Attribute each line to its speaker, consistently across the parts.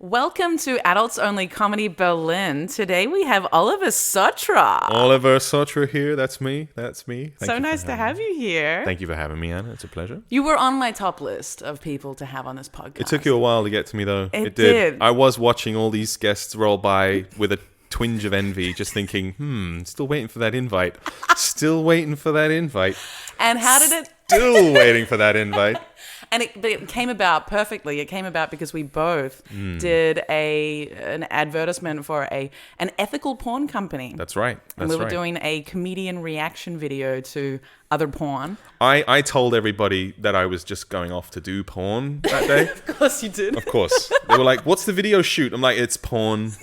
Speaker 1: Welcome to Adults Only Comedy Berlin. Today we have Oliver Sotra.
Speaker 2: Oliver Sotra here. That's me. Thank
Speaker 1: so
Speaker 2: you
Speaker 1: nice to have you here.
Speaker 2: Thank you for having me, Anna. It's a pleasure.
Speaker 1: You were on my top list of people to have on this podcast.
Speaker 2: It took you a while to get to me, though.
Speaker 1: It did.
Speaker 2: I was watching all these guests roll by with a twinge of envy, just thinking, still waiting for that invite.
Speaker 1: And how did it...
Speaker 2: Still waiting for that invite.
Speaker 1: And it came about perfectly. It came about because we both did an advertisement for an ethical porn company.
Speaker 2: That's right.
Speaker 1: And we were doing a comedian reaction video to other porn.
Speaker 2: I told everybody that I was just going off to do porn that day.
Speaker 1: Of course you did.
Speaker 2: Of course. They were like, what's the video shoot? I'm like, it's porn.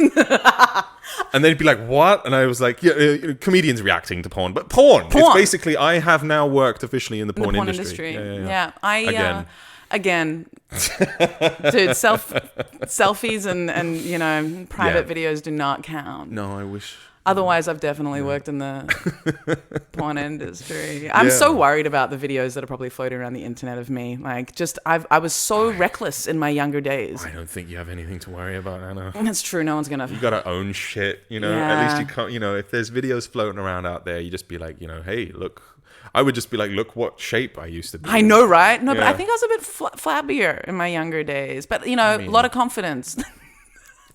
Speaker 2: And they'd be like, what? And I was like, yeah, comedians reacting to porn. But porn. It's basically, I have now worked officially in the porn industry.
Speaker 1: Yeah. Again, dude, selfies and private videos do not count.
Speaker 2: No, I wish.
Speaker 1: Otherwise, I've definitely worked in the porn industry. I'm so worried about the videos that are probably floating around the internet of me. I was so reckless in my younger days.
Speaker 2: I don't think you have anything to worry about, Anna.
Speaker 1: That's true. No one's gonna.
Speaker 2: You gotta own shit, At least you can't. If there's videos floating around out there, you just be like, hey, look. I would just be like, look what shape I used to be.
Speaker 1: I know, right? No, but I think I was a bit flabbier in my younger days. But a lot of confidence.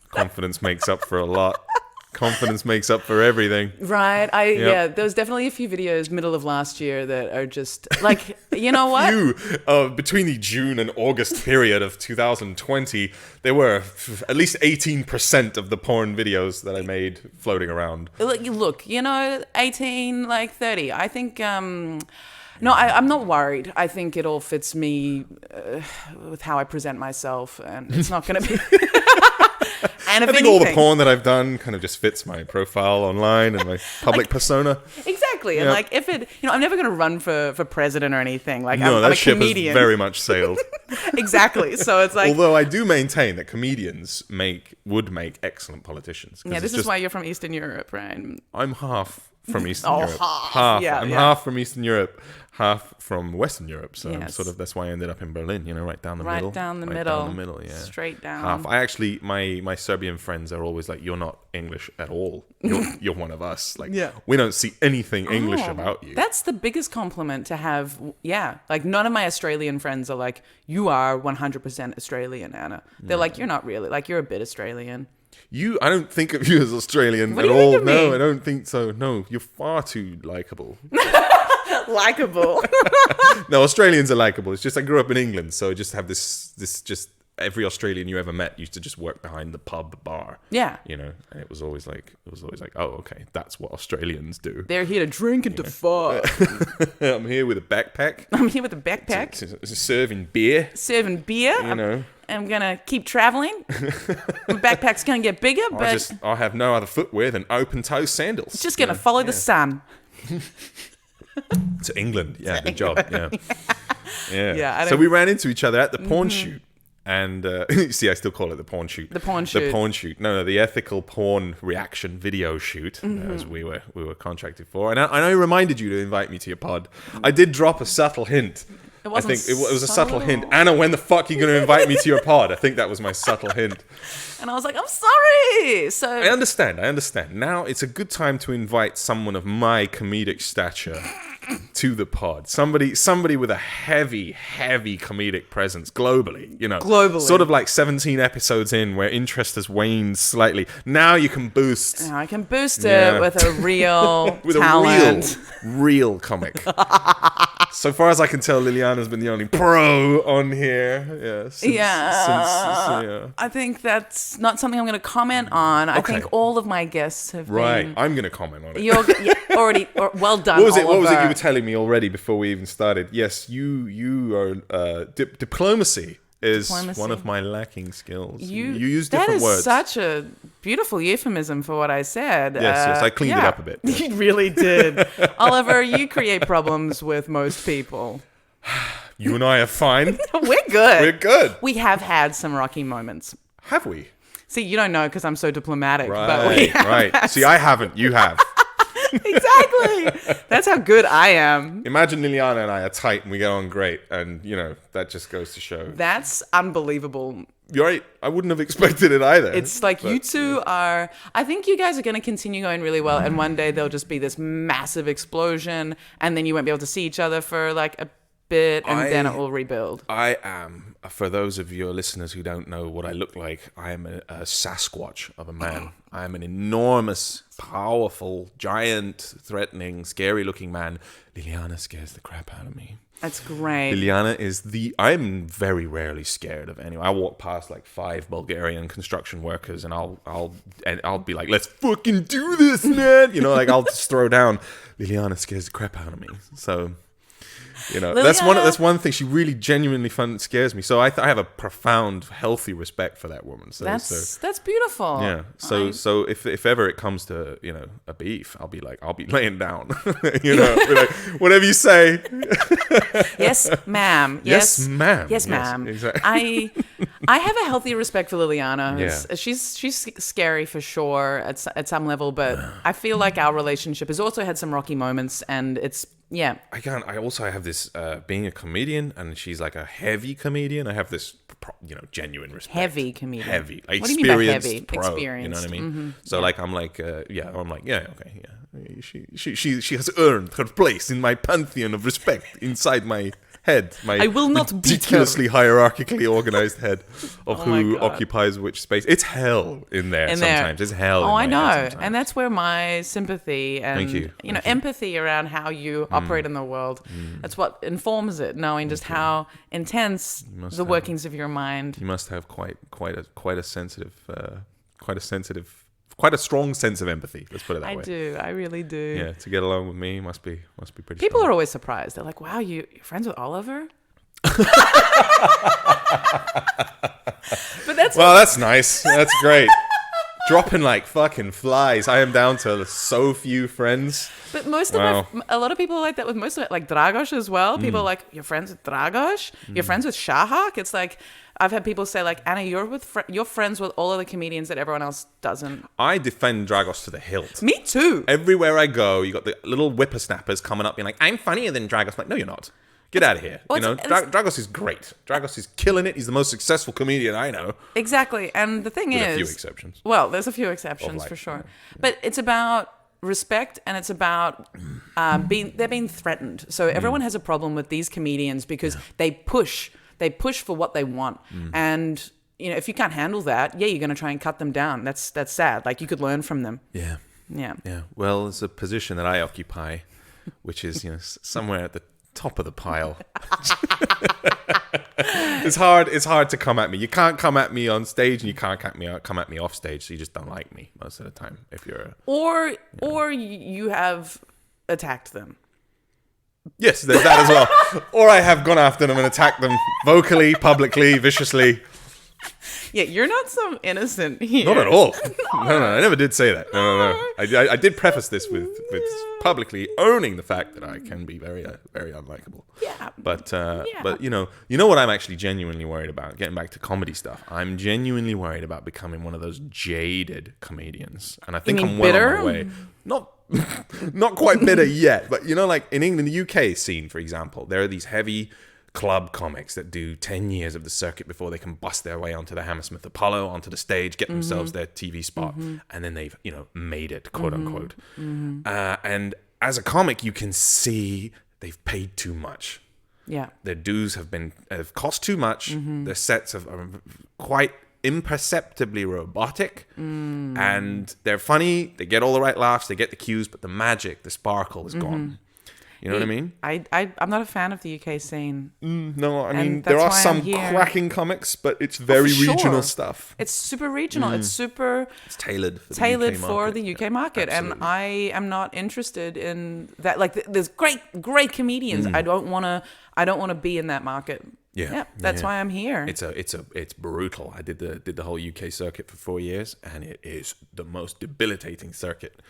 Speaker 2: Confidence makes up for a lot. Confidence makes up for everything.
Speaker 1: Right. There was definitely a few videos middle of last year that are just like, you know what?
Speaker 2: Between the June and August period of 2020, there were at least 18% of the porn videos that I made floating around.
Speaker 1: Look, 18, 30. I think, no, I'm not worried. I think it all fits me with how I present myself, and it's not going to be...
Speaker 2: I think all the porn that I've done kind of just fits my profile online and my public persona.
Speaker 1: Exactly. And if it, I'm never going to run for president or anything.
Speaker 2: No,
Speaker 1: I'm
Speaker 2: that
Speaker 1: a
Speaker 2: ship
Speaker 1: comedian.
Speaker 2: has very much sailed.
Speaker 1: Exactly. So it's like...
Speaker 2: Although I do maintain that comedians would make excellent politicians.
Speaker 1: Yeah, this is why you're from Eastern Europe, right?
Speaker 2: I'm half from Eastern Europe.
Speaker 1: Half. Yeah,
Speaker 2: I'm half from Eastern Europe, half from Western Europe. So that's why I ended up in Berlin, right down the middle.
Speaker 1: Right down the middle, yeah. Straight down.
Speaker 2: Half. I actually, my Serbian friends are always like, you're not English at all. You're one of us. We don't see anything English about you.
Speaker 1: That's the biggest compliment to have. Yeah. None of my Australian friends are like, you are 100% Australian, Anna. They're like, you're not really. You're a bit Australian.
Speaker 2: I don't think of you as Australian at all. No, I don't think so. No, you're far too likable.
Speaker 1: Likable.
Speaker 2: No, Australians are likable. It's just I grew up in England, so I just have this just every Australian you ever met used to just work behind the pub bar.
Speaker 1: Yeah.
Speaker 2: And it was always like, oh, okay, that's what Australians do.
Speaker 1: They're here to drink and to fuck.
Speaker 2: I'm here with a backpack. Serving beer.
Speaker 1: Serving beer. I'm gonna keep traveling. My backpack's gonna get bigger, but
Speaker 2: I have no other footwear than open-toe sandals.
Speaker 1: It's just gonna follow the sun.
Speaker 2: To England, yeah, good job, yeah.
Speaker 1: So
Speaker 2: we ran into each other at the porn shoot, and you see, I still call it the porn shoot.
Speaker 1: The porn shoot.
Speaker 2: No, the ethical porn reaction video shoot, as we were contracted for. And I reminded you to invite me to your pod. I did drop a subtle hint. It was a subtle hint. Anna, when the fuck are you going to invite me to your pod? I think that was my subtle hint.
Speaker 1: And I was like, I'm sorry. So
Speaker 2: I understand. Now it's a good time to invite someone of my comedic stature to the pod. Somebody with a heavy comedic presence globally,
Speaker 1: Globally.
Speaker 2: Sort of like 17 episodes in where interest has waned slightly. Now you can boost.
Speaker 1: Now I can boost it with a real
Speaker 2: with
Speaker 1: talent.
Speaker 2: A real comic. So far as I can tell, Liliana's been the only pro on here.
Speaker 1: Yeah. I think that's not something I'm going to comment on. I think all of my guests have been...
Speaker 2: Right, I'm going to comment on it.
Speaker 1: You're already... well done,
Speaker 2: What was it
Speaker 1: Oliver.
Speaker 2: you were telling me already before we even started? Yes, you are... diplomacy is one of my lacking skills. You use different words.
Speaker 1: That is such a beautiful euphemism for what I said.
Speaker 2: Yes, I cleaned it up a bit.
Speaker 1: You really did. Oliver, you create problems with most people.
Speaker 2: You and I are fine.
Speaker 1: We're good.
Speaker 2: We're good.
Speaker 1: We have had some rocky moments.
Speaker 2: Have we?
Speaker 1: See, you don't know because I'm so diplomatic.
Speaker 2: Right,
Speaker 1: but we
Speaker 2: right. See, I haven't. You have.
Speaker 1: Exactly. That's how good I am.
Speaker 2: Imagine Liliana and I are tight and we get on great. And, that just goes to show.
Speaker 1: That's unbelievable
Speaker 2: you're right. I wouldn't have expected it either.
Speaker 1: It's like you two are. I think you guys are going to continue going really well, and one day there'll just be this massive explosion, and then you won't be able to see each other for like a bit, and then it will rebuild.
Speaker 2: I am, for those of your listeners who don't know what I look like, I am a Sasquatch of a man. I am an enormous, powerful, giant, threatening, scary-looking man. Liliana scares the crap out of me.
Speaker 1: That's great.
Speaker 2: Liliana is I'm very rarely scared of anyone. I walk past like 5 Bulgarian construction workers, and I'll be like, let's fucking do this, man. You know, like I'll just throw down. Liliana scares the crap out of me. So, you know, that's one thing. She really genuinely scares me. So I have a profound, healthy respect for that woman. So
Speaker 1: that's beautiful.
Speaker 2: Yeah. So if ever it comes to, you know, a beef, I'll be laying down. You know, be like, whatever you say.
Speaker 1: Yes, ma'am.
Speaker 2: Yes, ma'am.
Speaker 1: Yes, ma'am.
Speaker 2: Yes, exactly.
Speaker 1: I have a healthy respect for Liliana.
Speaker 2: Yeah.
Speaker 1: She's scary for sure at some level, but I feel like our relationship has also had some rocky moments, and it's. Yeah.
Speaker 2: I also have this, being a comedian, and she's like a heavy comedian. I have this, you know, genuine respect.
Speaker 1: Heavy comedian.
Speaker 2: Heavy. Like,
Speaker 1: what do you mean by heavy?
Speaker 2: Pro,
Speaker 1: experienced.
Speaker 2: You know what I mean?
Speaker 1: Mm-hmm.
Speaker 2: So like, I'm like, okay. She has earned her place in my pantheon of respect inside my head.
Speaker 1: I will not
Speaker 2: ridiculously hierarchically organized head of who
Speaker 1: God.
Speaker 2: occupies which space. It's hell in there sometimes. It's hell.
Speaker 1: Oh, I know,
Speaker 2: head
Speaker 1: and that's where my sympathy and empathy around how you operate in the world. That's what informs it. Knowing just how intense the workings of your mind.
Speaker 2: You must have quite a strong sense of empathy. Let's put it that way.
Speaker 1: I do. I really do.
Speaker 2: Yeah, to get along with me must be pretty.
Speaker 1: People
Speaker 2: strong.
Speaker 1: are always surprised. They're like, "Wow, you're friends with Oliver?" But
Speaker 2: that's nice. That's great. Dropping like fucking flies. I am down to so few friends.
Speaker 1: But a lot of people are like that with most of it, like Dragos as well. People are like, you're friends with Dragos? You're friends with Shahak? It's like, I've had people say like, Anna, you're friends with all of the comedians that everyone else doesn't.
Speaker 2: I defend Dragos to the hilt.
Speaker 1: Me too.
Speaker 2: Everywhere I go, you got the little whippersnappers coming up being like, I'm funnier than Dragos. I'm like, no, you're not. Get out of here. Well, you know, Dragos is great. Dragos is killing it. He's the most successful comedian I know.
Speaker 1: Exactly. And the thing is...
Speaker 2: With a few exceptions.
Speaker 1: Well, there's a few exceptions for sure. Yeah. But it's about respect, and it's about they're being threatened. So everyone has a problem with these comedians because they push for what they want. And, you know, if you can't handle that, you're going to try and cut them down. That's sad. Like, you could learn from them.
Speaker 2: Yeah.
Speaker 1: Yeah.
Speaker 2: Yeah. Well, it's a position that I occupy, which is, you know, somewhere at the top of the pile. It's hard to come at me. You can't come at me on stage, and you can't come at me off stage, so you just don't like me most of the time if you're
Speaker 1: or you have attacked them.
Speaker 2: Yes, there's that as well. Or I have gone after them and attacked them vocally, publicly, viciously.
Speaker 1: Yeah, you're not so innocent here.
Speaker 2: Not at all. No, I never did say that. No. I did preface this with publicly owning the fact that I can be very, very unlikable.
Speaker 1: Yeah.
Speaker 2: But you know what I'm actually genuinely worried about? Getting back to comedy stuff, I'm genuinely worried about becoming one of those jaded comedians, and I think I'm well on my way. Not quite bitter yet, but you know, like in England, the UK scene, for example, there are these heavy club comics that do 10 years of the circuit before they can bust their way onto the Hammersmith Apollo, onto the stage, get themselves their TV spot, and then they've, you know, made it, quote unquote. And as a comic, you can see they've paid too much.
Speaker 1: Yeah.
Speaker 2: Their dues have cost too much. Their sets are quite imperceptibly robotic, and they're funny. They get all the right laughs. They get the cues, but the magic, the sparkle is gone. You know what I mean?
Speaker 1: I'm not a fan of the UK scene.
Speaker 2: No, I mean, there are some cracking comics, but it's very regional stuff.
Speaker 1: It's super regional. It's
Speaker 2: tailored
Speaker 1: for the UK market.
Speaker 2: Absolutely.
Speaker 1: And I am not interested in that. Like, there's great comedians. I don't want to be in that market. Yeah, that's why I'm here.
Speaker 2: It's brutal. I did the whole UK circuit for 4 years, and it is the most debilitating circuit.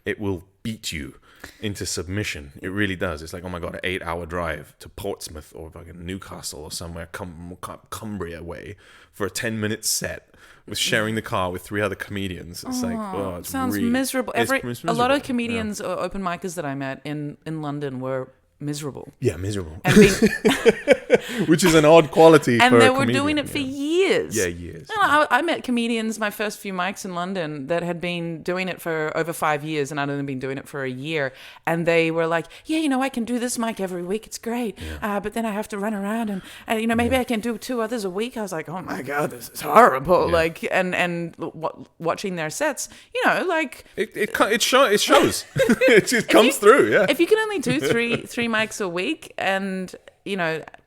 Speaker 2: It will beat you into submission. It really does. It's like, oh my God, an 8-hour drive to Portsmouth or fucking Newcastle or somewhere, Cumbria way, for a 10-minute set with sharing the car with 3 other comedians. It's
Speaker 1: it sounds miserable. A lot of comedians or open micers that I met in London were miserable.
Speaker 2: Yeah, miserable.
Speaker 1: And being,
Speaker 2: Which is an odd quality
Speaker 1: and
Speaker 2: for
Speaker 1: they
Speaker 2: a
Speaker 1: were
Speaker 2: comedian.
Speaker 1: doing it for years.
Speaker 2: Yeah, years.
Speaker 1: I met comedians, my first few mics in London, that had been doing it for over 5 years, and I'd only been doing it for a year. And they were like, yeah, I can do this mic every week. It's great. But then I have to run around and maybe I can do 2 others a week. I was like, oh my God, this is horrible.
Speaker 2: Yeah.
Speaker 1: Like, and watching their sets, like...
Speaker 2: It shows. It just comes through, yeah.
Speaker 1: If you can only do three mics a week, and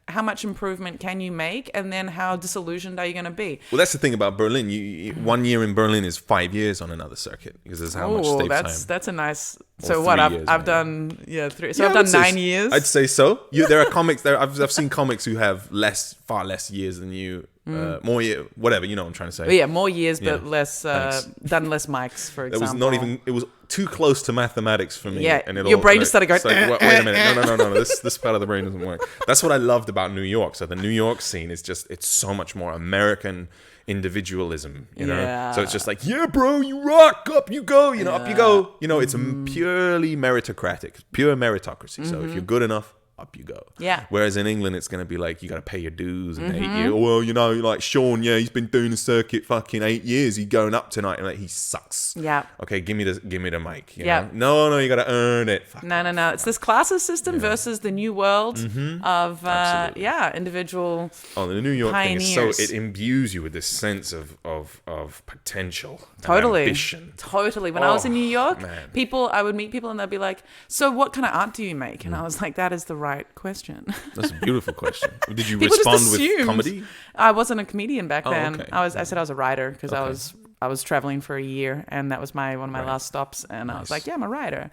Speaker 1: how much improvement can you make, and then how disillusioned are you going to be?
Speaker 2: Well, that's the thing about Berlin. You 1 year in Berlin is 5 years on another circuit, because there's how much stage time.
Speaker 1: That's a nice.
Speaker 2: Or
Speaker 1: So what
Speaker 2: 3 years,
Speaker 1: I've
Speaker 2: maybe.
Speaker 1: done 3. So I've done 9 years.
Speaker 2: I'd say so. There are comics there. I've seen comics who have far less years than you. More year, whatever, you know what I'm trying to say.
Speaker 1: But yeah, more years, but
Speaker 2: Yeah.
Speaker 1: less done less mics, for
Speaker 2: It
Speaker 1: example.
Speaker 2: was not even. It was too close to mathematics for me.
Speaker 1: Yeah,
Speaker 2: and
Speaker 1: your brain just started going,
Speaker 2: it's like, wait a minute, no. This part of the brain doesn't work. That's what I loved about New York. So the New York scene is it's so much more American individualism,
Speaker 1: Yeah.
Speaker 2: So it's just like, yeah, bro, you rock, up you go, up you go. It's purely meritocratic, pure meritocracy. So if you're good enough, up you go.
Speaker 1: Yeah.
Speaker 2: Whereas in England, it's going to be like, you got to pay your dues and 8 years. Well, like Sean, he's been doing the circuit fucking 8 years. He's going up tonight. And like, he sucks.
Speaker 1: Yeah.
Speaker 2: Okay, give me the mic.
Speaker 1: Yeah.
Speaker 2: No, you got to earn it. Fuck
Speaker 1: No.
Speaker 2: off.
Speaker 1: It's this classes system versus the new world of
Speaker 2: Absolutely.
Speaker 1: individual.
Speaker 2: Oh, the New York thing is
Speaker 1: pioneers.
Speaker 2: it imbues you with this sense of potential, and
Speaker 1: Totally.
Speaker 2: ambition.
Speaker 1: Totally. When I was in New York,
Speaker 2: man.
Speaker 1: I would meet people and they'd be like, so what kind of art do you make? And I was like, that is the right question.
Speaker 2: That's a beautiful question. Did you
Speaker 1: People just
Speaker 2: respond with
Speaker 1: assumed.
Speaker 2: comedy?
Speaker 1: I wasn't a comedian back then.
Speaker 2: okay.
Speaker 1: I said I was a writer because
Speaker 2: Okay.
Speaker 1: I was traveling for a year, and that was one of my last stops. And I was like, yeah, I'm a writer,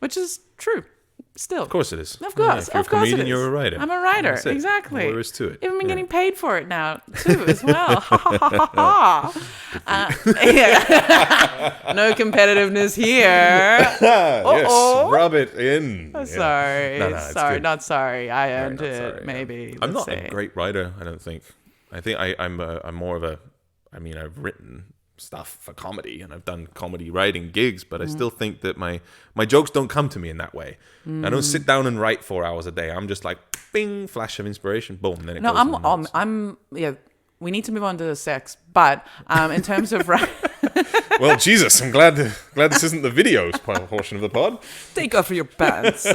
Speaker 1: which is true. Still,
Speaker 2: Of course it is.
Speaker 1: Of course,
Speaker 2: if you're
Speaker 1: of
Speaker 2: a
Speaker 1: course
Speaker 2: comedian,
Speaker 1: it is.
Speaker 2: you're a writer.
Speaker 1: I'm a writer,
Speaker 2: That's it.
Speaker 1: exactly.
Speaker 2: All there is to it.
Speaker 1: Even been
Speaker 2: Yeah.
Speaker 1: getting paid for it now too, as well. Ha ha ha ha ha. Yeah. No competitiveness here.
Speaker 2: Yes, rub it in. Yeah.
Speaker 1: Sorry,
Speaker 2: No, it's
Speaker 1: sorry,
Speaker 2: good.
Speaker 1: not sorry. I earned
Speaker 2: not
Speaker 1: it.
Speaker 2: sorry, yeah.
Speaker 1: Maybe.
Speaker 2: I'm
Speaker 1: let's
Speaker 2: not
Speaker 1: say.
Speaker 2: a great writer, I don't think. I think I'm more of a. I mean, I've written stuff for comedy and I've done comedy writing gigs, but I still think that my jokes don't come to me in that way. I don't sit down and write 4 hours a day. I'm just like, bing, flash of inspiration, boom, then it
Speaker 1: No,
Speaker 2: goes. in the notes.
Speaker 1: I'm. Yeah, we need to move on to sex, but in terms of
Speaker 2: Well, Jesus, I'm glad this isn't the videos portion of the pod.
Speaker 1: take off your pants.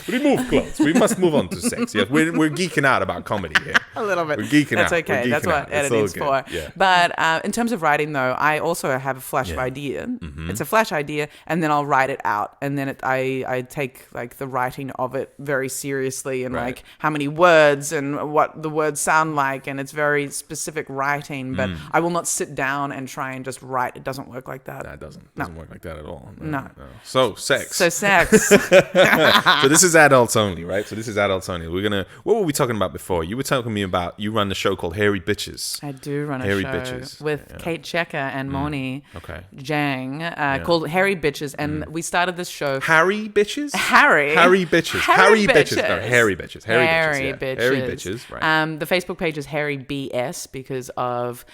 Speaker 2: Remove clothes. We must move on to sex. Yes, we're geeking out about comedy here.
Speaker 1: A little bit.
Speaker 2: We're geeking
Speaker 1: That's
Speaker 2: out.
Speaker 1: okay.
Speaker 2: We're
Speaker 1: That's
Speaker 2: geeking
Speaker 1: what
Speaker 2: out. It's
Speaker 1: editing's
Speaker 2: all
Speaker 1: for.
Speaker 2: good. Yeah.
Speaker 1: But in terms of writing, though, I also have a flash of idea. It's a flash idea, and then I'll write it out, and then I take like the writing of it very seriously, and like how many words and what the words sound like, and it's very specific writing. But I will not sit down and try and just write. It doesn't work like that.
Speaker 2: That doesn't work like that at all.
Speaker 1: No.
Speaker 2: So sex.
Speaker 1: So sex.
Speaker 2: So this is adults only, right? So this is adults only. What were we talking about before? You were telling me about you run the show called Hairy Bitches.
Speaker 1: I do run a
Speaker 2: Hairy
Speaker 1: show
Speaker 2: Bitches.
Speaker 1: with Kate Checker and Moni
Speaker 2: Okay.
Speaker 1: Jang called Hairy Bitches, and we started this show.
Speaker 2: Harry Bitches?
Speaker 1: Harry
Speaker 2: Bitches.
Speaker 1: Harry
Speaker 2: Bitches.
Speaker 1: Bitches.
Speaker 2: No, Hairy Bitches. Hairy
Speaker 1: Hairy
Speaker 2: Bitches. Yeah.
Speaker 1: Bitches.
Speaker 2: Hairy Bitches. Right.
Speaker 1: The Facebook page is Harry BS because of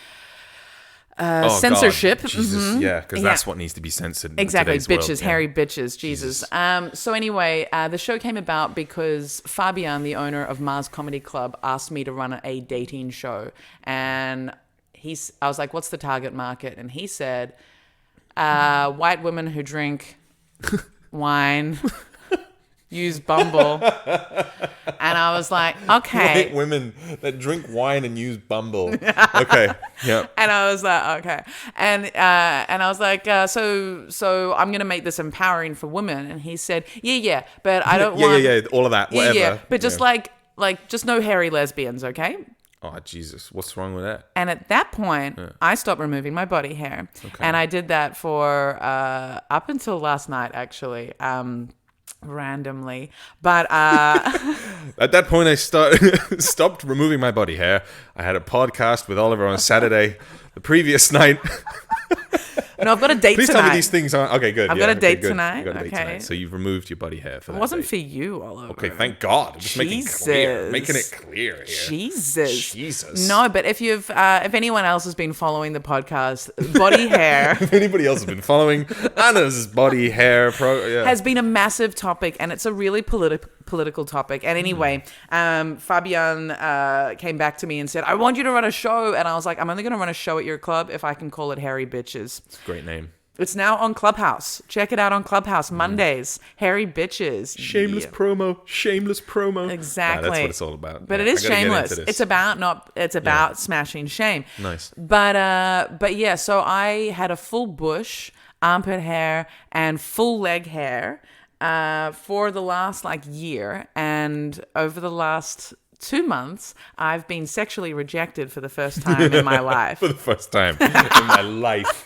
Speaker 2: Oh,
Speaker 1: censorship.
Speaker 2: God. Jesus. Yeah, because that's what needs to be censored. In
Speaker 1: Exactly,
Speaker 2: today's
Speaker 1: bitches,
Speaker 2: world. Yeah.
Speaker 1: hairy bitches, Jesus. So anyway, the show came about because Fabian, the owner of Mars Comedy Club, asked me to run a dating show, and I was like, "What's the target market?" And he said, "White women who drink wine." Use Bumble. And I was like, okay.
Speaker 2: White women that drink wine and use Bumble. Okay. Yeah.
Speaker 1: And I was like, okay. And I was like, so I'm going to make this empowering for women. And he said, yeah, but I don't want...
Speaker 2: Yeah, all of that, whatever.
Speaker 1: Yeah, but just like just no hairy lesbians, okay?
Speaker 2: Oh, Jesus. What's wrong with that?
Speaker 1: And at that point, I stopped removing my body hair. Okay. And I did that for up until last night, actually. Randomly, but
Speaker 2: at that point I stopped removing my body hair. I had a podcast with Oliver on Saturday the previous night.
Speaker 1: No, I've got a date
Speaker 2: Please
Speaker 1: tonight.
Speaker 2: tell me these things aren't... Okay, good.
Speaker 1: I've got a date
Speaker 2: good.
Speaker 1: tonight.
Speaker 2: You've got a date
Speaker 1: Okay.
Speaker 2: tonight. So you've removed your body hair for that
Speaker 1: It wasn't
Speaker 2: date.
Speaker 1: for you, Oliver.
Speaker 2: Okay, thank God. I'm just making it clear. Making it clear here.
Speaker 1: Jesus. No, but if anyone else has been following the podcast, body hair...
Speaker 2: If anybody else has been following Anna's body hair...
Speaker 1: has been a massive topic, and it's a really political topic. And anyway, Fabian came back to me and said, I want you to run a show. And I was like, I'm only going to run a show at your club if I can call it Hairy Bitches.
Speaker 2: Great name.
Speaker 1: It's now on Clubhouse. Check it out on Clubhouse. Mondays. Hairy Bitches.
Speaker 2: Shameless promo.
Speaker 1: Exactly.
Speaker 2: That's what it's all about.
Speaker 1: But it is shameless. It's about smashing shame.
Speaker 2: Nice.
Speaker 1: But yeah, so I had a full bush, armpit hair, and full leg hair for the last year, and over the last 2 months, I've been sexually rejected for the first time in my life.
Speaker 2: For the first time in my life.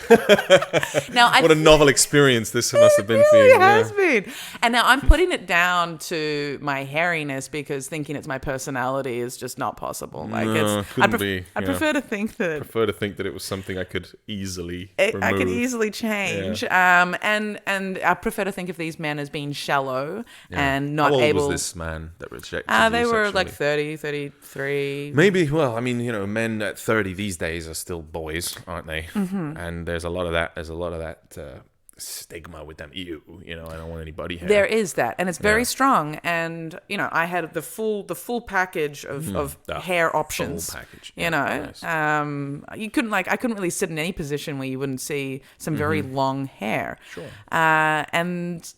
Speaker 2: What a novel experience this must have been for you.
Speaker 1: It has been. And now I'm putting it down to my hairiness because thinking it's my personality is just not possible.
Speaker 2: Couldn't be.
Speaker 1: I prefer to think that.
Speaker 2: It was something I could easily remove.
Speaker 1: I could easily change. And I prefer to think of these men as being shallow and not able.
Speaker 2: How old was this man that rejected you
Speaker 1: they were
Speaker 2: sexually?
Speaker 1: 30, 33.
Speaker 2: Maybe. Well, I mean, men at 30 these days are still boys, aren't they? Mm-hmm. And there's a lot of that. There's a lot of that stigma with them. I don't want anybody here.
Speaker 1: There is that, and it's very strong. And I had the full package of hair options.
Speaker 2: Full package.
Speaker 1: Nice. I couldn't really sit in any position where you wouldn't see some very long hair.
Speaker 2: Sure.
Speaker 1: And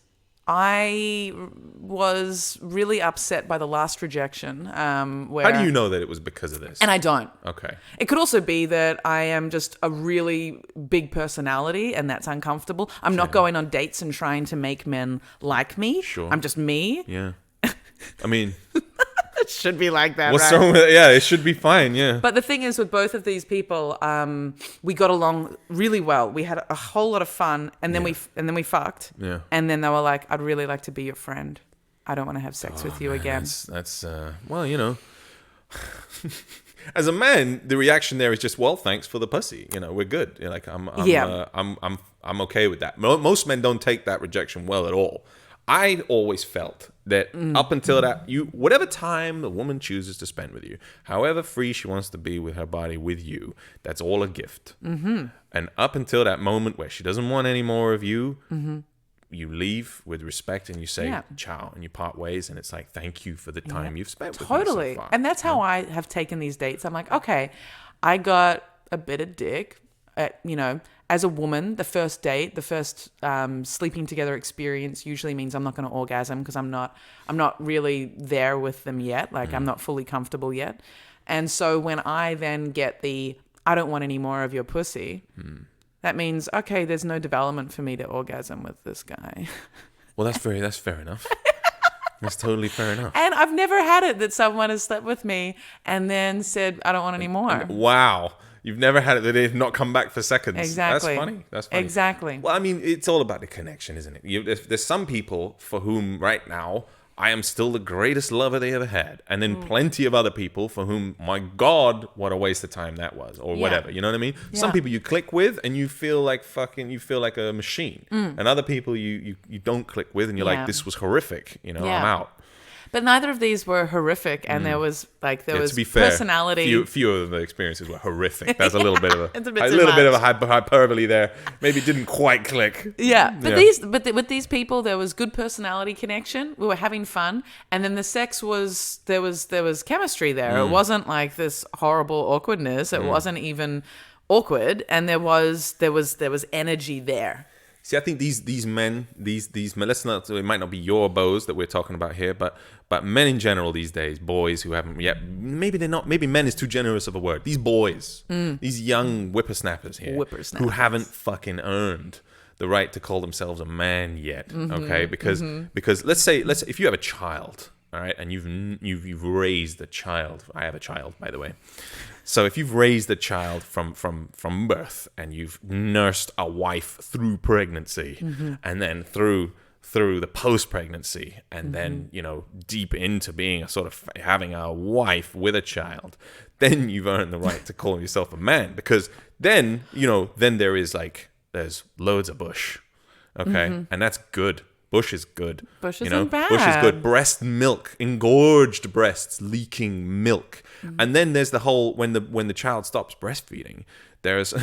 Speaker 1: I was really upset by the last rejection. Where,
Speaker 2: how do you know that it was because of this?
Speaker 1: And I don't.
Speaker 2: Okay.
Speaker 1: It could also be that I am just a really big personality and that's uncomfortable. I'm not going on dates and trying to make men like me.
Speaker 2: Sure.
Speaker 1: I'm just me.
Speaker 2: Yeah. I mean...
Speaker 1: It should be like that,
Speaker 2: what's
Speaker 1: right?
Speaker 2: wrong with it? Yeah, it should be fine, yeah.
Speaker 1: But the thing is, with both of these people, we got along really well. We had a whole lot of fun, and then we fucked.
Speaker 2: Yeah.
Speaker 1: And then they were like, "I'd really like to be your friend. I don't want to have sex with you again."
Speaker 2: That's well, as a man, the reaction there is just, well, thanks for the pussy. We're good. I'm okay with that. Most men don't take that rejection well at all. I always felt that up until that, whatever time the woman chooses to spend with you, however free she wants to be with her body with you, that's all a gift. Mm-hmm. And up until that moment where she doesn't want any more of you, you leave with respect and you say ciao and you part ways, and it's like, thank you for the time you've spent with me so far.
Speaker 1: And that's how I have taken these dates. I'm like, okay, I got a bit of dick at, as a woman, the first date, the first sleeping together experience usually means I'm not going to orgasm because I'm not really there with them yet. I'm not fully comfortable yet. And so when I then get I don't want any more of your pussy, that means, okay, there's no development for me to orgasm with this guy.
Speaker 2: Well, that's fair enough. That's totally fair enough.
Speaker 1: And I've never had it that someone has slept with me and then said, I don't want any more.
Speaker 2: Wow. You've never had it that they've not come back for seconds.
Speaker 1: Exactly.
Speaker 2: That's funny.
Speaker 1: Exactly.
Speaker 2: Well, I mean, it's all about the connection, isn't it? There's some people for whom right now I am still the greatest lover they ever had. And then plenty of other people for whom, my God, what a waste of time that was. Or whatever. You know what I mean? Yeah. Some people you click with and you feel like a machine. And other people you don't click with and you're like, this was horrific. I'm out.
Speaker 1: But neither of these were horrific, and there was
Speaker 2: to be fair,
Speaker 1: personality.
Speaker 2: Few of the experiences were horrific. That's a little bit of a
Speaker 1: it's a
Speaker 2: little bit of a hyperbole there. Maybe it didn't quite click.
Speaker 1: Yeah, but with these people, there was good personality connection. We were having fun, and then the sex was there was chemistry there. It wasn't like this horrible awkwardness. It wasn't even awkward, and there was energy there.
Speaker 2: See, I think these men, these it might not be your beaux that we're talking about here, but men in general these days, boys who haven't yet, maybe they're not, maybe men is too generous of a word. These boys, these young whippersnappers here, who haven't fucking earned the right to call themselves a man yet, okay? Because let's say if you have a child, all right, and you've raised a child. I have a child, by the way. So if you've raised a child from birth and you've nursed a wife through pregnancy and then through the post-pregnancy and then, deep into being a sort of having a wife with a child, then you've earned the right to call yourself a man, because then there is there's loads of bush. Okay, and that's good. Bush is good.
Speaker 1: Bush isn't bad.
Speaker 2: Bush is good. Breast milk, engorged breasts, leaking milk, and then there's the whole when the child stops breastfeeding. There's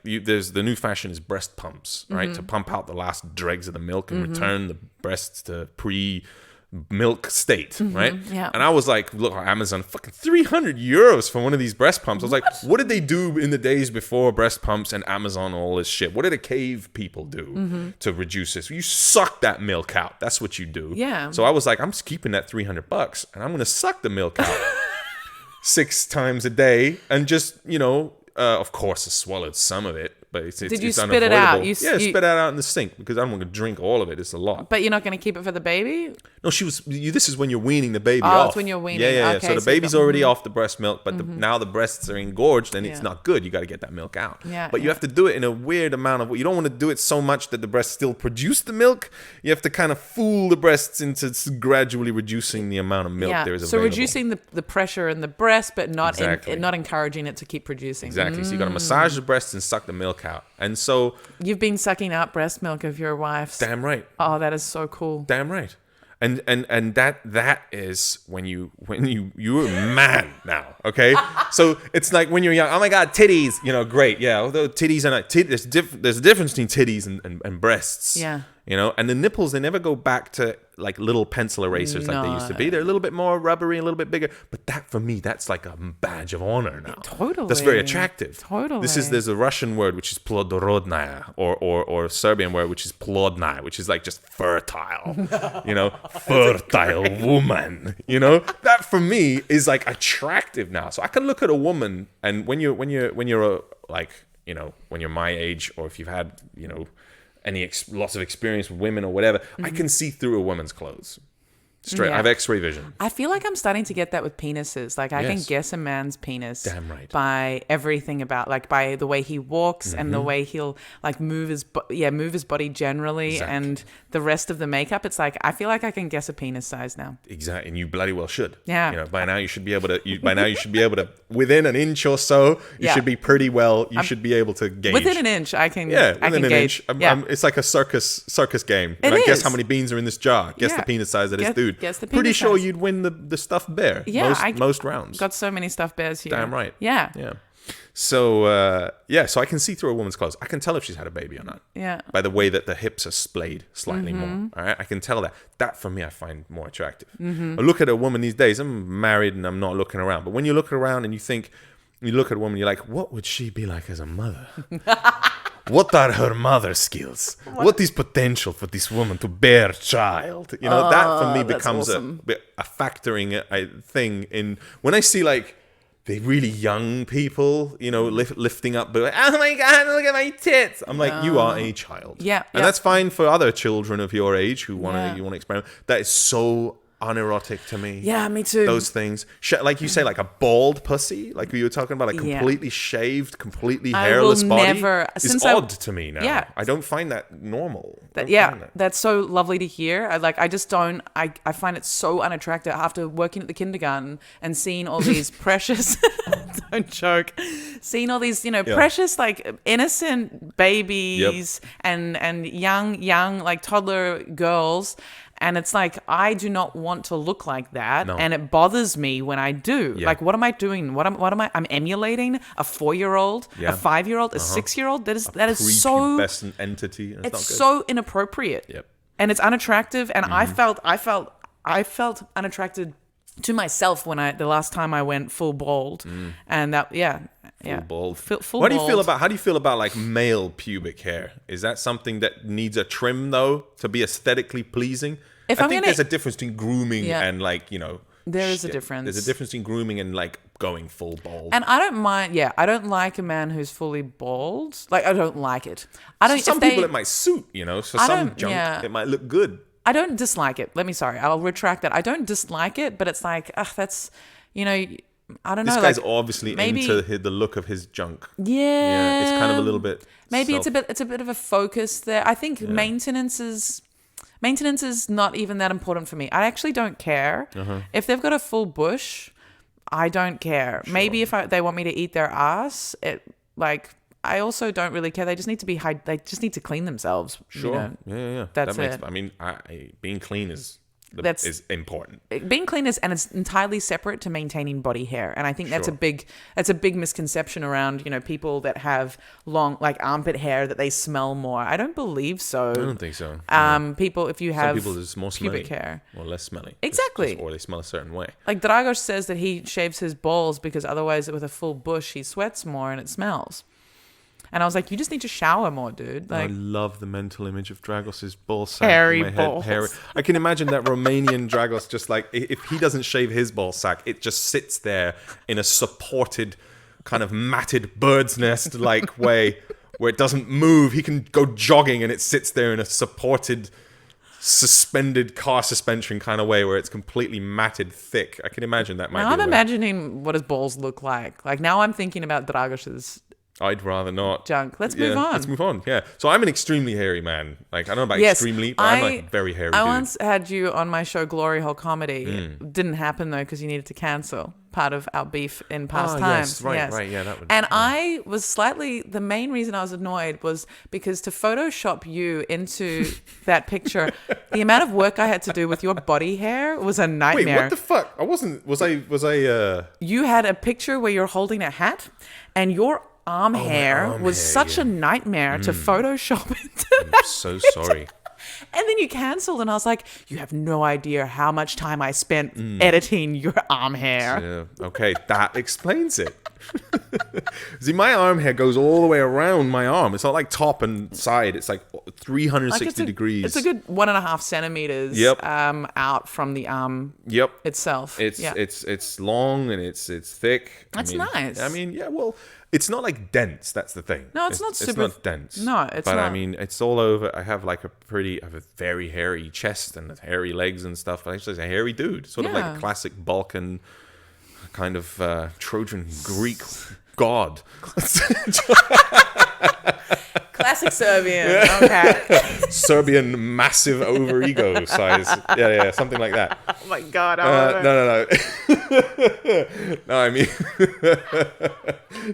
Speaker 2: there's the new fashion is breast pumps, right? To pump out the last dregs of the milk and return the breasts to pre-milk state, right?
Speaker 1: Yeah.
Speaker 2: And I was like, look, Amazon, fucking €300 for one of these breast pumps. I was like, what did they do in the days before breast pumps and Amazon and all this shit? What did the cave people do to reduce this? You suck that milk out. That's what you do.
Speaker 1: Yeah.
Speaker 2: So I was like, I'm just keeping that $300 and I'm going to suck the milk out 6 times a day and just, of course, I swallowed some of it, but it's
Speaker 1: Did you
Speaker 2: it's
Speaker 1: spit it out?
Speaker 2: unavoidable. Spit it out in the sink because I'm going to drink all of it. It's a lot.
Speaker 1: But you're not going to keep it for the baby?
Speaker 2: No, this is when you're weaning the baby off.
Speaker 1: Oh, it's when you're weaning.
Speaker 2: Yeah.
Speaker 1: Okay,
Speaker 2: So the baby's already off the breast milk, but now the breasts are engorged and it's not good. You got to get that milk out.
Speaker 1: Yeah,
Speaker 2: but you have to do it in a weird amount of. You don't want to do it so much that the breasts still produce the milk. You have to kind of fool the breasts into gradually reducing the amount of milk there is available.
Speaker 1: So reducing the pressure in the breast, but not
Speaker 2: Exactly.
Speaker 1: not encouraging it to keep producing.
Speaker 2: Exactly. So you got to massage the breasts and suck the milk out. And so
Speaker 1: You've been sucking out breast milk of your wife's.
Speaker 2: damn right.
Speaker 1: Oh, that is so cool.
Speaker 2: Damn right. And that is when you're a man now, okay? So it's like when you're young, oh my god, titties, great, yeah. Although titties are not there's a difference between titties and breasts.
Speaker 1: Yeah.
Speaker 2: And the nipples, they never go back to like little pencil erasers like they used to be. They're a little bit more rubbery, a little bit bigger. But that, for me, that's like a badge of honor now.
Speaker 1: Totally.
Speaker 2: That's very attractive.
Speaker 1: Totally.
Speaker 2: There's a Russian word which is plodorodnaya, or a Serbian word which is plodnaya, which is like just fertile. Fertile woman. That for me is like attractive now. So I can look at a woman, and when you're my age, or if you've had lots of experience with women or whatever, I can see through a woman's clothes. Straight. I have X-ray vision.
Speaker 1: I feel like I'm starting to get that with penises. Like I can guess a man's penis
Speaker 2: Damn right.
Speaker 1: by everything about, like by the way he walks and the way he'll like move his body generally,
Speaker 2: Exactly.
Speaker 1: and the rest of the makeup. It's like I feel like I can guess a penis size now.
Speaker 2: Exactly, and you bloody well should.
Speaker 1: Yeah.
Speaker 2: By now you should be able to. Within an inch or so, you should be pretty well. You should be able to gauge.
Speaker 1: Within an inch, I can.
Speaker 2: Yeah,
Speaker 1: I
Speaker 2: within
Speaker 1: can
Speaker 2: an
Speaker 1: gauge.
Speaker 2: inch. It's like a circus game.
Speaker 1: It
Speaker 2: Guess
Speaker 1: is.
Speaker 2: how many beans are in this jar. Guess the penis size of this dude.
Speaker 1: Guess the
Speaker 2: Pretty
Speaker 1: penis
Speaker 2: sure
Speaker 1: size.
Speaker 2: you'd win the stuffed bear.
Speaker 1: Yeah,
Speaker 2: most rounds.
Speaker 1: Got so many stuffed bears here.
Speaker 2: Damn right.
Speaker 1: Yeah.
Speaker 2: Yeah. So so I can see through a woman's clothes. I can tell if she's had a baby or not.
Speaker 1: Yeah.
Speaker 2: By the way that the hips are splayed slightly more. All right, I can tell that. That for me, I find more attractive. I look at a woman these days. I'm married and I'm not looking around. But when you look around and you look at a woman, you're like, what would she be like as a mother? What are her mother skills? What is potential for this woman to bear child? That for me becomes
Speaker 1: awesome.
Speaker 2: a factoring thing in when I see like the really young people, lifting up, but like, oh my god, look at my tits. I'm like, you are a child.
Speaker 1: Yeah,
Speaker 2: and that's fine for other children of your age who want to experiment. That is so unerotic to me.
Speaker 1: Yeah, me too.
Speaker 2: Those things, like you say, like a bald pussy, like you were talking about, like completely shaved, completely hairless body. Is odd to me now.
Speaker 1: Yeah.
Speaker 2: I don't find that normal.
Speaker 1: That's so lovely to hear. I just don't. I find it so unattractive after working at the kindergarten and seeing all these precious. Don't joke. Seeing all these, precious, like innocent babies and young like toddler girls. And it's like, I do not want to look like that. No. And it bothers me when I do. Yeah. Like, what am I doing? What am I? I'm emulating a 4-year-old, a 5-year-old, a 6-year-old. That is so
Speaker 2: prepubescent entity. And
Speaker 1: it's so inappropriate.
Speaker 2: Yep. And
Speaker 1: it's unattractive. And I felt unattracted to myself the last time I went full bald. And that,
Speaker 2: Full bald.
Speaker 1: Full
Speaker 2: how
Speaker 1: bald.
Speaker 2: do you feel about like male pubic hair? Is that something that needs a trim though to be aesthetically pleasing? I think there's a difference between grooming and like,
Speaker 1: there is a difference.
Speaker 2: There's a difference between grooming and like going full bald.
Speaker 1: And I don't mind. Yeah, I don't like a man who's fully bald. Like I don't like it.
Speaker 2: Some people it might suit, for some junk it might look good.
Speaker 1: I don't dislike it. I'll retract that. I don't dislike it, but it's like, that's, I don't know.
Speaker 2: This guy's obviously into the look of his junk.
Speaker 1: Yeah,
Speaker 2: it's kind of a little bit.
Speaker 1: Maybe it's a bit of a focus there. I think maintenance is not even that important for me. I actually don't care if they've got a full bush. I don't care. Sure. Maybe if they want me to eat their ass, I also don't really care. They just need to be they just need to clean themselves.
Speaker 2: Sure. Yeah.
Speaker 1: That's
Speaker 2: it.
Speaker 1: it.
Speaker 2: I mean, being clean is important.
Speaker 1: Being clean is, and it's entirely separate to maintaining body hair. And I think that's a big misconception around, people that have long, like, armpit hair, that they smell more. I don't believe so.
Speaker 2: I don't think so.
Speaker 1: People, if you have
Speaker 2: some people just more smelly,
Speaker 1: pubic hair
Speaker 2: or less smelly,
Speaker 1: exactly,
Speaker 2: or they smell a certain way.
Speaker 1: Like Dragos says that he shaves his balls because otherwise, with a full bush, he sweats more and it smells. And I was like, you just need to shower more, dude. Like,
Speaker 2: I love the mental image of Dragos's ball sack.
Speaker 1: Hairy
Speaker 2: in my
Speaker 1: balls.
Speaker 2: Head. Hairy. I can imagine that Romanian Dragos, just like, if he doesn't shave his ball sack, it just sits there in a supported, kind of matted bird's nest like way, where it doesn't move. He can go jogging and it sits there in a supported, suspended car suspension kind of way, where it's completely matted thick. I can imagine that might
Speaker 1: now
Speaker 2: be
Speaker 1: I'm imagining what his balls look like. Like, now I'm thinking about Dragos's
Speaker 2: I'd rather not.
Speaker 1: junk. Let's move on.
Speaker 2: Let's move on. Yeah. So I'm an extremely hairy man. Like, I don't know about extremely, but I'm like very hairy.
Speaker 1: I
Speaker 2: dude.
Speaker 1: once had you on my show, Glory Hole Comedy. Didn't happen though because you needed to cancel part of our beef in past times.
Speaker 2: Yes, right. Yeah, that would.
Speaker 1: And I was slightly. The main reason I was annoyed was because to Photoshop you into that picture, the amount of work I had to do with your body hair was a nightmare.
Speaker 2: Wait, what the fuck? I wasn't. Was I?
Speaker 1: You had a picture where you're holding a hat, and your arm hair was such a nightmare to Photoshop into
Speaker 2: I'm
Speaker 1: that
Speaker 2: so
Speaker 1: picture.
Speaker 2: sorry.
Speaker 1: And then you cancelled, and I was like, you have no idea how much time I spent editing your arm hair.
Speaker 2: Yeah. Okay, that explains it. See, my arm hair goes all the way around my arm. It's not like top and side. It's like 360 degrees.
Speaker 1: It's a good 1.5 centimeters out from the arm itself.
Speaker 2: It's long and it's thick.
Speaker 1: That's nice.
Speaker 2: I mean, yeah, well, it's not like dense. That's the thing.
Speaker 1: No, it's not super.
Speaker 2: It's not dense.
Speaker 1: No, it's
Speaker 2: but
Speaker 1: not.
Speaker 2: I mean, it's all over. I have a very hairy chest and hairy legs and stuff. But I'm just a hairy dude, sort of like a classic Balkan kind of Trojan Greek god.
Speaker 1: Classic Serbian. Okay.
Speaker 2: Serbian massive overego size. Yeah, something like that.
Speaker 1: Oh my god.
Speaker 2: No. No, I mean,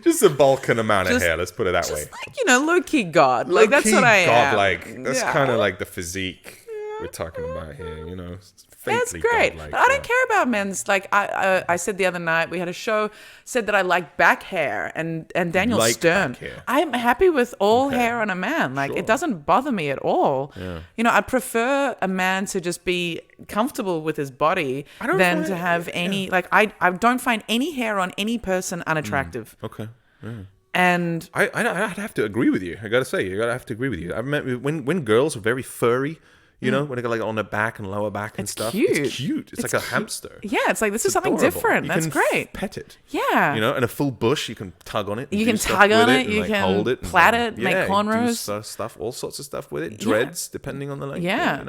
Speaker 2: just a Balkan amount of hair. Let's put it that way.
Speaker 1: Like, low key god. Like, that's what I am.
Speaker 2: Godlike. That's kind of like the physique we're talking about here.
Speaker 1: That's great. But I don't care about men's. Like, I said the other night, we had a show, said that I like back hair, and Daniel Stern. I'm happy with all hair on a man. Like, it doesn't bother me at all. Yeah. I'd prefer a man to just be comfortable with his body than to have any, like, I don't find any hair on any person unattractive.
Speaker 2: Okay. Yeah.
Speaker 1: And
Speaker 2: I'd have to agree with you. I gotta say, have to agree with you. I met when girls are very furry. When they go like on their back and lower back and stuff.
Speaker 1: Cute.
Speaker 2: It's cute. It's like a hamster.
Speaker 1: Yeah, it's like, this is something different. That's great.
Speaker 2: Pet it.
Speaker 1: Yeah.
Speaker 2: And a full bush, you can tug on it.
Speaker 1: You can tug on it. You can
Speaker 2: hold it,
Speaker 1: plait it, make cornrows.
Speaker 2: Do stuff, all sorts of stuff with it. Dreads, depending on the length.
Speaker 1: Yeah.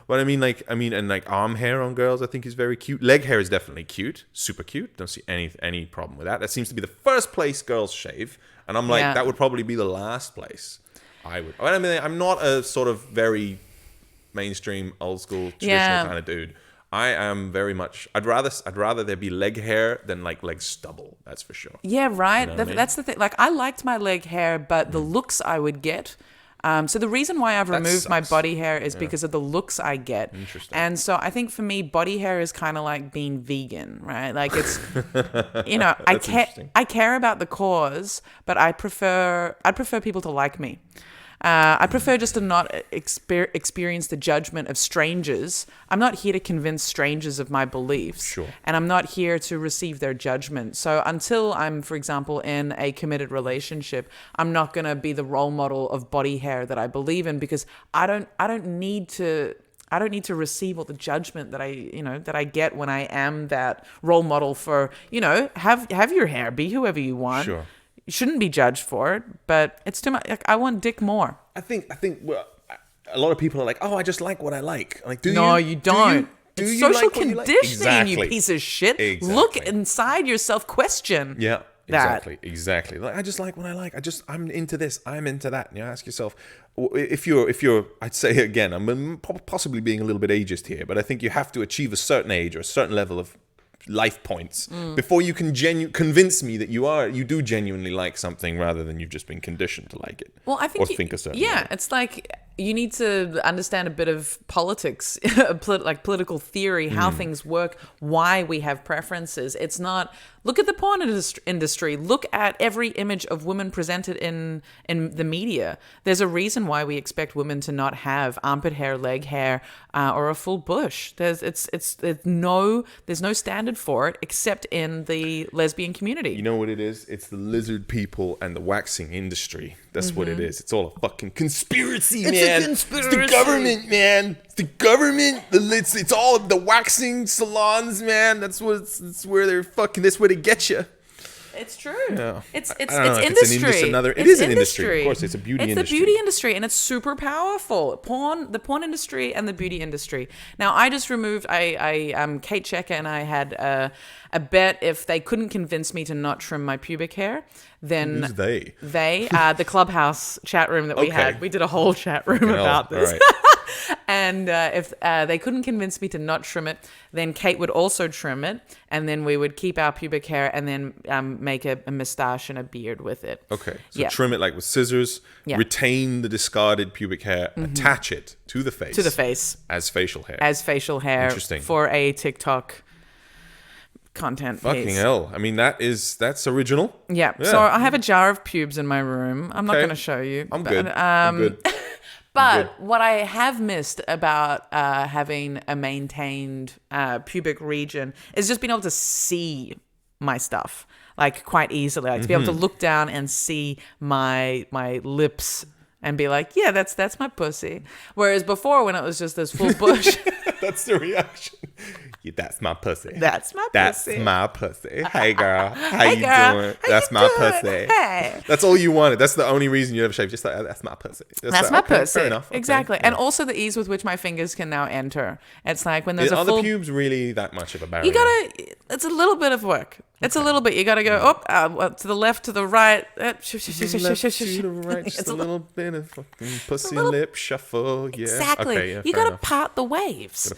Speaker 2: But I mean, and like arm hair on girls, I think is very cute. Leg hair is definitely cute, super cute. Don't see any problem with that. That seems to be the first place girls shave, and I'm like, that would probably be the last place I would. I mean, I'm not a sort of very mainstream, old school, traditional kind of dude. I am very much. I'd rather there be leg hair than like leg stubble. That's for sure.
Speaker 1: Yeah, right. That's the thing. Like, I liked my leg hair, but the looks I would get. So the reason why I've removed my body hair is because of the looks I get.
Speaker 2: Interesting.
Speaker 1: And so I think for me, body hair is kind of like being vegan, right? Like, it's, I care about the cause, but I'd prefer people to like me. I prefer just to not experience the judgment of strangers. I'm not here to convince strangers of my beliefs.
Speaker 2: Sure.
Speaker 1: And I'm not here to receive their judgment. So until I'm, for example, in a committed relationship, I'm not going to be the role model of body hair that I believe in, because I don't need to receive all the judgment that I get when I am that role model for, have your hair, be whoever you want.
Speaker 2: Sure.
Speaker 1: You shouldn't be judged for it, but it's too much. Like, I want dick more.
Speaker 2: I think well, a lot of people are like, oh, I just like what I like. Like, do you?
Speaker 1: No, you don't.
Speaker 2: Do
Speaker 1: it's
Speaker 2: you
Speaker 1: social
Speaker 2: like what you like?
Speaker 1: conditioning,
Speaker 2: Exactly.
Speaker 1: you piece of shit.
Speaker 2: Exactly.
Speaker 1: Look inside yourself, question.
Speaker 2: Yeah,
Speaker 1: that.
Speaker 2: Exactly. Like, I just like what I like. I'm into this. I'm into that. And you ask yourself, if you're, I'd say again, I'm possibly being a little bit ageist here, but I think you have to achieve a certain age or a certain level of life points before you can convince me that you do genuinely like something rather than you've just been conditioned to like it.
Speaker 1: Well, I think
Speaker 2: think a certain way.
Speaker 1: it's like you need to understand a bit of politics, like political theory, how things work, why we have preferences. It's not, look at the porn industry. Look at every image of women presented in the media. There's a reason why we expect women to not have armpit hair, leg hair, or a full bush. There's no standard for it except in the lesbian community.
Speaker 2: You know what it is? It's the lizard people and the waxing industry. That's what it is. It's all a fucking conspiracy, man. It's a conspiracy. It's the government, man. It's the government. It's all the waxing salons, man. That's where they're fucking. That's where they get you.
Speaker 1: It's true.
Speaker 2: Yeah.
Speaker 1: It's
Speaker 2: industry.
Speaker 1: It is
Speaker 2: an industry. Of course, it's a beauty industry.
Speaker 1: It's the beauty industry, and it's super powerful. The porn industry and the beauty industry. Now, I just removed. Kate Checker and I had a bet if they couldn't convince me to not trim my pubic hair, then
Speaker 2: who's they?
Speaker 1: The Clubhouse chat room that we had. We did a whole chat room about this.
Speaker 2: Right.
Speaker 1: And if they couldn't convince me to not trim it, then Kate would also trim it, and then we would keep our pubic hair and then make a moustache and a beard with it.
Speaker 2: Okay, so trim it like with scissors, retain the discarded pubic hair, attach it to the face. As facial hair.
Speaker 1: Interesting. For a TikTok content
Speaker 2: fucking
Speaker 1: piece.
Speaker 2: Hell. I mean, that's original.
Speaker 1: Yeah. So I have a jar of pubes in my room. I'm not going to show you.
Speaker 2: I'm good.
Speaker 1: But what I have missed about having a maintained pubic region is just being able to see my stuff, like, quite easily. Like, to be able to look down and see my lips and be like, yeah, that's my pussy. Whereas before, when it was just this full bush.
Speaker 2: That's the reaction. Yeah, that's my pussy.
Speaker 1: That's my pussy.
Speaker 2: Hey, girl. How you doing? That's my pussy.
Speaker 1: Hey.
Speaker 2: That's all you wanted. That's the only reason you ever shaved. Just like, that's my pussy.
Speaker 1: That's my pussy.
Speaker 2: Fair enough.
Speaker 1: Exactly.
Speaker 2: Okay.
Speaker 1: And also the ease with which my fingers can now enter. It's like when there's
Speaker 2: Are the pubes really that much of a barrier?
Speaker 1: It's a little bit of work. It's a little bit. You got to go to the left, to the right.
Speaker 2: Left to the right, just a little bit of fucking pussy lip shuffle. Yeah.
Speaker 1: Exactly.
Speaker 2: Okay,
Speaker 1: you got to part the waves.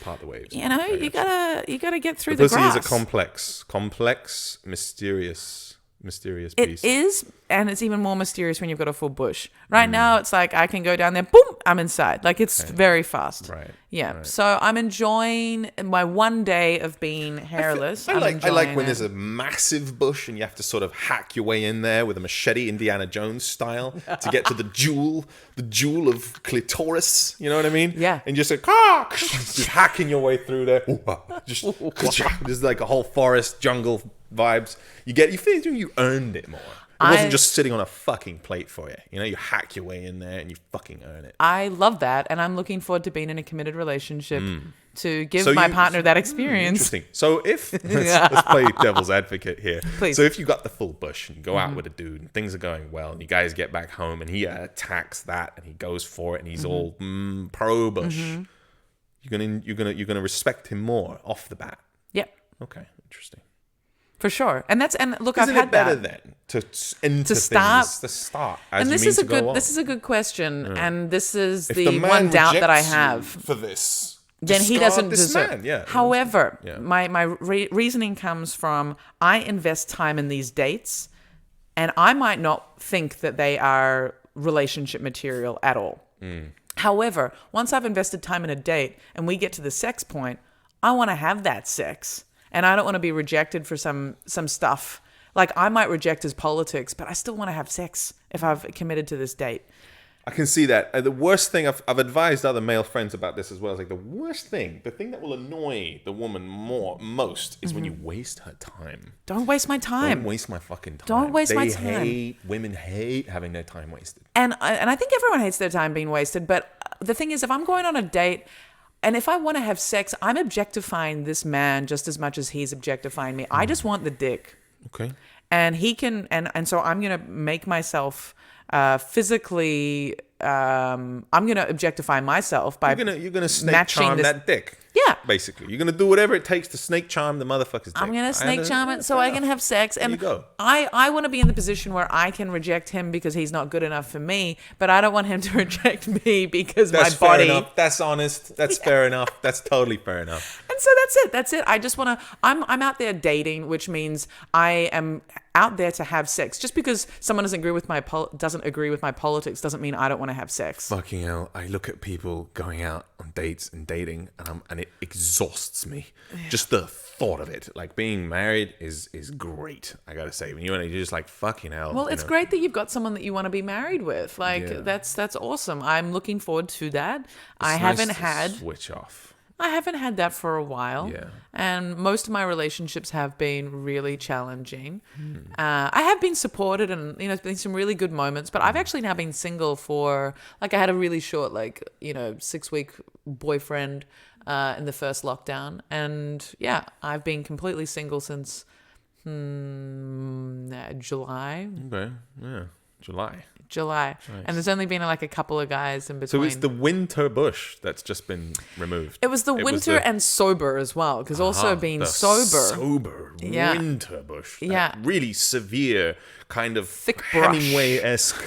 Speaker 1: You know, you gotta get through the grass.
Speaker 2: Pussy is a complex, mysterious piece.
Speaker 1: It is, and it's even more mysterious when you've got a full bush. Right now, it's like I can go down there, boom, I'm inside. Like, it's very fast.
Speaker 2: Right.
Speaker 1: Yeah.
Speaker 2: Right.
Speaker 1: So I'm enjoying my one day of being hairless.
Speaker 2: I like when there's a massive bush and you have to sort of hack your way in there with a machete, Indiana Jones style, to get to the jewel of clitoris. You know what I mean?
Speaker 1: Yeah.
Speaker 2: And just like, just hacking your way through there. Just like a whole forest, jungle vibes. You feel you earned it more. It wasn't just sitting on a fucking plate for you. You know, you hack your way in there and you fucking earn it.
Speaker 1: I love that, and I'm looking forward to being in a committed relationship to give my partner that experience.
Speaker 2: Interesting. So if let's play devil's advocate here.
Speaker 1: Please.
Speaker 2: So if you got the full bush and you go out with a dude and things are going well and you guys get back home and he attacks that and he goes for it and he's all pro bush, you're gonna respect him more off the bat.
Speaker 1: Yep.
Speaker 2: Okay. Interesting.
Speaker 1: For sure. And look,
Speaker 2: Isn't
Speaker 1: I've had
Speaker 2: it better
Speaker 1: that.
Speaker 2: then to start as
Speaker 1: and this
Speaker 2: you mean
Speaker 1: is
Speaker 2: to go on?
Speaker 1: This is a good question, and this is
Speaker 2: If
Speaker 1: the
Speaker 2: man
Speaker 1: one doubt that I
Speaker 2: rejects
Speaker 1: have.
Speaker 2: you for this,
Speaker 1: Then he doesn't deserve.
Speaker 2: Yeah.
Speaker 1: However, my reasoning comes from I invest time in these dates, and I might not think that they are relationship material at all. However, once I've invested time in a date and we get to the sex point, I want to have that sex. And I don't want to be rejected for some stuff. Like, I might reject his politics, but I still want to have sex if I've committed to this date.
Speaker 2: I can see that. The worst thing, I've advised other male friends about this as well. It's like the worst thing, the thing that will annoy the woman most is when you waste her time.
Speaker 1: Don't waste my time.
Speaker 2: Don't waste my fucking time.
Speaker 1: Don't waste my time.
Speaker 2: Women hate having their time wasted.
Speaker 1: And I think everyone hates their time being wasted. But the thing is, if I'm going on a date, and if I want to have sex, I'm objectifying this man just as much as he's objectifying me. I just want the dick.
Speaker 2: Okay.
Speaker 1: And he can, and so I'm going to make myself physically, I'm going to objectify myself by
Speaker 2: you're gonna snake charm that dick.
Speaker 1: Yeah.
Speaker 2: Basically. You're going to do whatever it takes to snake charm the motherfucker's dick.
Speaker 1: I'm going to snake charm it so I can have sex. And
Speaker 2: there you go.
Speaker 1: I want to be in the position where I can reject him because he's not good enough for me, but I don't want him to reject me because
Speaker 2: That's
Speaker 1: my body.
Speaker 2: Fair enough. That's honest. That's fair enough. That's totally fair enough.
Speaker 1: And so that's it. I just want to, I'm out there dating, which means I am out there to have sex. Just because someone doesn't agree with my politics doesn't mean I don't want to have sex.
Speaker 2: Fucking hell, I look at people going out on dates and dating, and it exhausts me. Yeah. Just the thought of it. Like, being married is great, I gotta say. When you're just like, fucking hell.
Speaker 1: Well, it's great that you've got someone that you want to be married with. Like, that's awesome. I'm looking forward to that. I haven't had
Speaker 2: switch off.
Speaker 1: I haven't had that for a while.
Speaker 2: Yeah.
Speaker 1: And most of my relationships have been really challenging. I have been supported, and, it's been some really good moments, but I've actually now been single for, like, I had a really short, 6-week boyfriend in the first lockdown. And yeah, I've been completely single since July.
Speaker 2: Okay. Yeah.
Speaker 1: July.
Speaker 2: Nice.
Speaker 1: And there's only been a couple of guys in between.
Speaker 2: So it's the winter bush that's just been removed.
Speaker 1: It was the winter and sober as well, because also being sober.
Speaker 2: Winter bush.
Speaker 1: Yeah.
Speaker 2: Really severe, kind of
Speaker 1: thick brush.
Speaker 2: Hemingway-esque.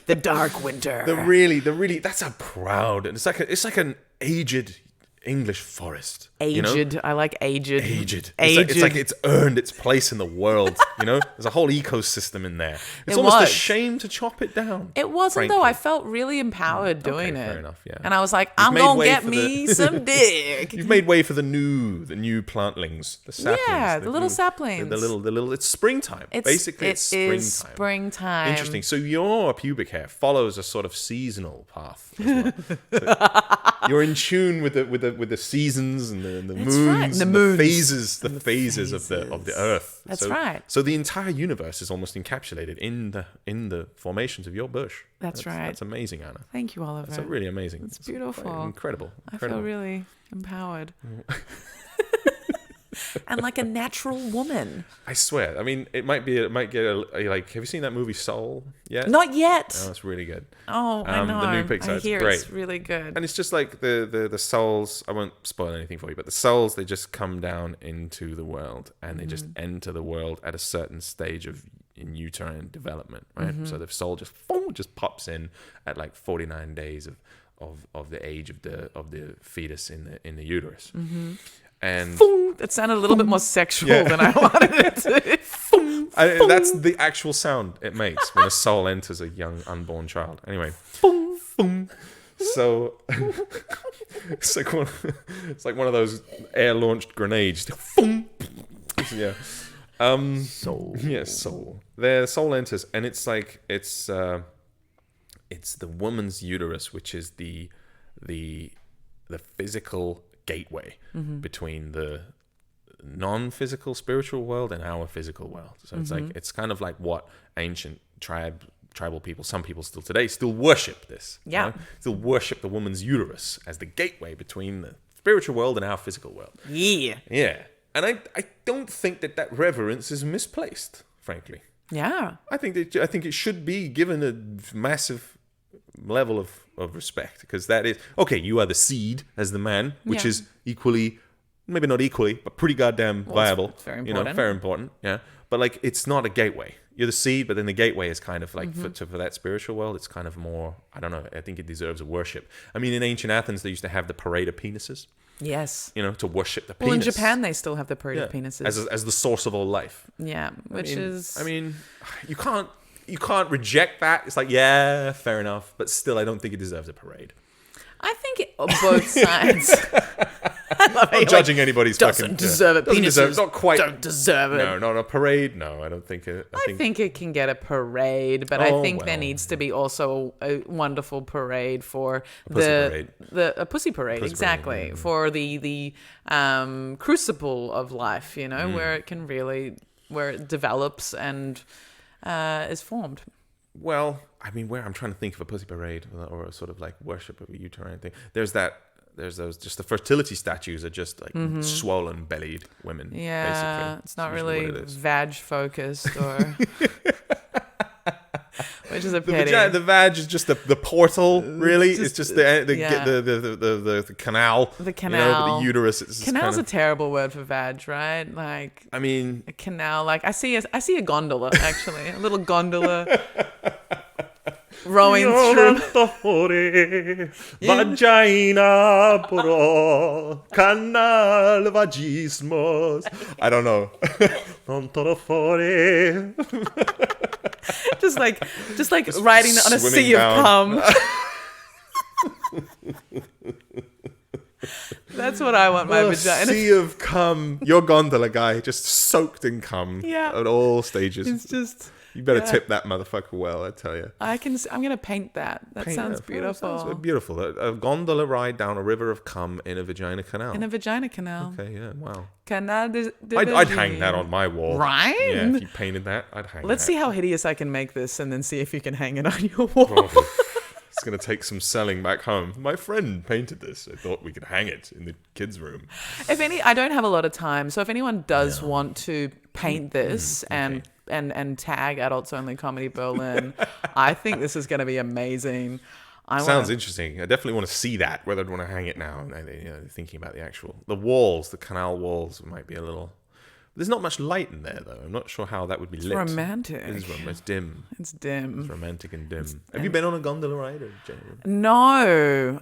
Speaker 1: The dark winter.
Speaker 2: The really, that's a proud, and it's like an aged English forest.
Speaker 1: Aged. I like aged.
Speaker 2: Aged. It's like it's earned its place in the world. There's a whole ecosystem in there. It's almost a shame to chop it down.
Speaker 1: It wasn't, though. I felt really empowered doing it.
Speaker 2: Fair enough, yeah.
Speaker 1: And I was like, I'm gonna get me some dick.
Speaker 2: You've made way for the new plantlings, the saplings.
Speaker 1: Yeah, the little saplings.
Speaker 2: The little. It's springtime. Basically, it's springtime.
Speaker 1: It is springtime.
Speaker 2: Interesting. So your pubic hair follows a sort of seasonal path as well. You're in tune with the seasons and the moons,
Speaker 1: right.
Speaker 2: the phases of the earth.
Speaker 1: That's right.
Speaker 2: So the entire universe is almost encapsulated in the formations of your bush.
Speaker 1: That's right.
Speaker 2: That's amazing, Anna.
Speaker 1: Thank you, Oliver.
Speaker 2: That's really amazing.
Speaker 1: It's beautiful.
Speaker 2: Incredible.
Speaker 1: I feel really empowered. And like a natural woman.
Speaker 2: I swear. I mean, it might get like. Have you seen that movie Soul yet?
Speaker 1: Not yet.
Speaker 2: Oh, it's really good.
Speaker 1: Oh, I know.
Speaker 2: The new Pixar.
Speaker 1: I hear
Speaker 2: it's great.
Speaker 1: It's really good.
Speaker 2: And it's just like the souls. I won't spoil anything for you, but the souls, they just come down into the world, and they just enter the world at a certain stage in uterine development, right? So the soul just pops in at like 49 days of the age of the fetus in the uterus. And
Speaker 1: it sounded a little bit more sexual than I wanted it to.
Speaker 2: That's the actual sound it makes when a soul enters a young unborn child. Anyway, so it's like one of those air-launched grenades. Yeah. Soul. Yeah, soul. The soul enters, and it's like it's the woman's uterus, which is the physical gateway between the non-physical spiritual world and our physical world. So it's like it's kind of like what ancient tribal people, some people still worship this.
Speaker 1: Yeah.
Speaker 2: Still worship the woman's uterus as the gateway between the spiritual world and our physical world.
Speaker 1: Yeah.
Speaker 2: Yeah. And I don't think that reverence is misplaced, frankly.
Speaker 1: Yeah.
Speaker 2: I think it should be given a massive level of respect, because that is okay. You are the seed as the man, which is equally, maybe not equally, but pretty goddamn viable.
Speaker 1: It's very important.
Speaker 2: Very important. Yeah, but like, it's not a gateway. You're the seed, but then the gateway is kind of like for that spiritual world. It's kind of more. I don't know. I think it deserves a worship. I mean, in ancient Athens, they used to have the parade of penises.
Speaker 1: Yes.
Speaker 2: To worship the penis.
Speaker 1: Well, in Japan, they still have the parade of penises
Speaker 2: as the source of all life.
Speaker 1: Yeah, I mean,
Speaker 2: you can't reject that. It's like, yeah, fair enough, but still, I don't think it deserves a parade.
Speaker 1: I think both sides.
Speaker 2: I'm judging anybody's
Speaker 1: doesn't deserve it. Penises
Speaker 2: not quite.
Speaker 1: Don't deserve it.
Speaker 2: No, not a parade. No, I don't think it.
Speaker 1: I think it can get a parade, but I think there needs to be also a wonderful parade for a pussy parade, exactly, parade, for the crucible of life. Where it can really, where it develops and is formed.
Speaker 2: Well, I mean, I'm trying to think of a pussy parade or a sort of like worship of a uterine thing. There's those, just the fertility statues are just like swollen bellied women.
Speaker 1: Yeah,
Speaker 2: basically.
Speaker 1: It's not really vag focused or. Which is a pity.
Speaker 2: The vag is just the portal, really. It's just the canal.
Speaker 1: The canal.
Speaker 2: But the uterus.
Speaker 1: Canal's a terrible word for vag, right? Like,
Speaker 2: I mean,
Speaker 1: a canal. Like, I see a gondola, actually, a little gondola. rowing through.
Speaker 2: Vagina pro canal vagismos. I don't know. Non toro fuori.
Speaker 1: just like riding on a sea of cum. That's what I want my vagina.
Speaker 2: Sea of cum. Your gondola guy just soaked in cum at all stages.
Speaker 1: It's just...
Speaker 2: You better tip that motherfucker well, I tell you.
Speaker 1: I'm going to paint that. That sounds beautiful.
Speaker 2: That sounds beautiful. A gondola ride down a river of cum in a vagina canal.
Speaker 1: In a vagina canal.
Speaker 2: Okay, yeah, wow.
Speaker 1: Canal de
Speaker 2: I'd hang that on my wall.
Speaker 1: Right?
Speaker 2: Yeah, if you painted that, I'd hang
Speaker 1: Let's
Speaker 2: that.
Speaker 1: see how hideous I can make this and then see if you can hang it on your wall.
Speaker 2: Oh, it's going to take some selling back home. My friend painted this. I thought we could hang it in the kids' room.
Speaker 1: I don't have a lot of time, so if anyone does want to paint this and tag Adults Only Comedy Berlin, I think this is going to be amazing.
Speaker 2: Sounds interesting. I definitely want to see that, whether I'd want to hang it now. Thinking about the walls, the canal walls might be a little... There's not much light in there, though. I'm not sure how that would be lit.
Speaker 1: It's romantic.
Speaker 2: It's dim.
Speaker 1: It's dim.
Speaker 2: It's romantic and dim. Have you been on a gondola ride?
Speaker 1: No.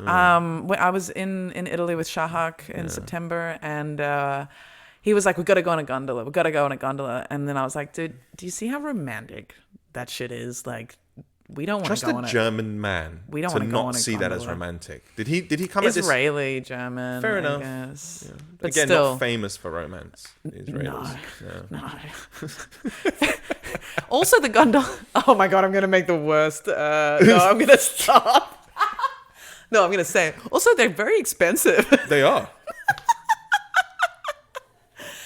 Speaker 1: When I was in Italy with Shahak in September, and he was like, "We got to go on a gondola. We got to go on a gondola." And then I was like, "Dude, do you see how romantic that shit is? Like, we don't want to go on it."
Speaker 2: Trust a German man
Speaker 1: we don't
Speaker 2: to
Speaker 1: want to go on
Speaker 2: not
Speaker 1: a
Speaker 2: see that as
Speaker 1: gondola.
Speaker 2: romantic. Did he come at this?
Speaker 1: Israeli, German.
Speaker 2: Fair enough.
Speaker 1: I guess.
Speaker 2: Yeah.
Speaker 1: But
Speaker 2: Again,
Speaker 1: still,
Speaker 2: not famous for romance. The Israelis.
Speaker 1: No. Also, the gondola. Oh my god, I'm gonna make the worst. No, I'm gonna stop. No, I'm gonna say. Also, they're very expensive.
Speaker 2: They are.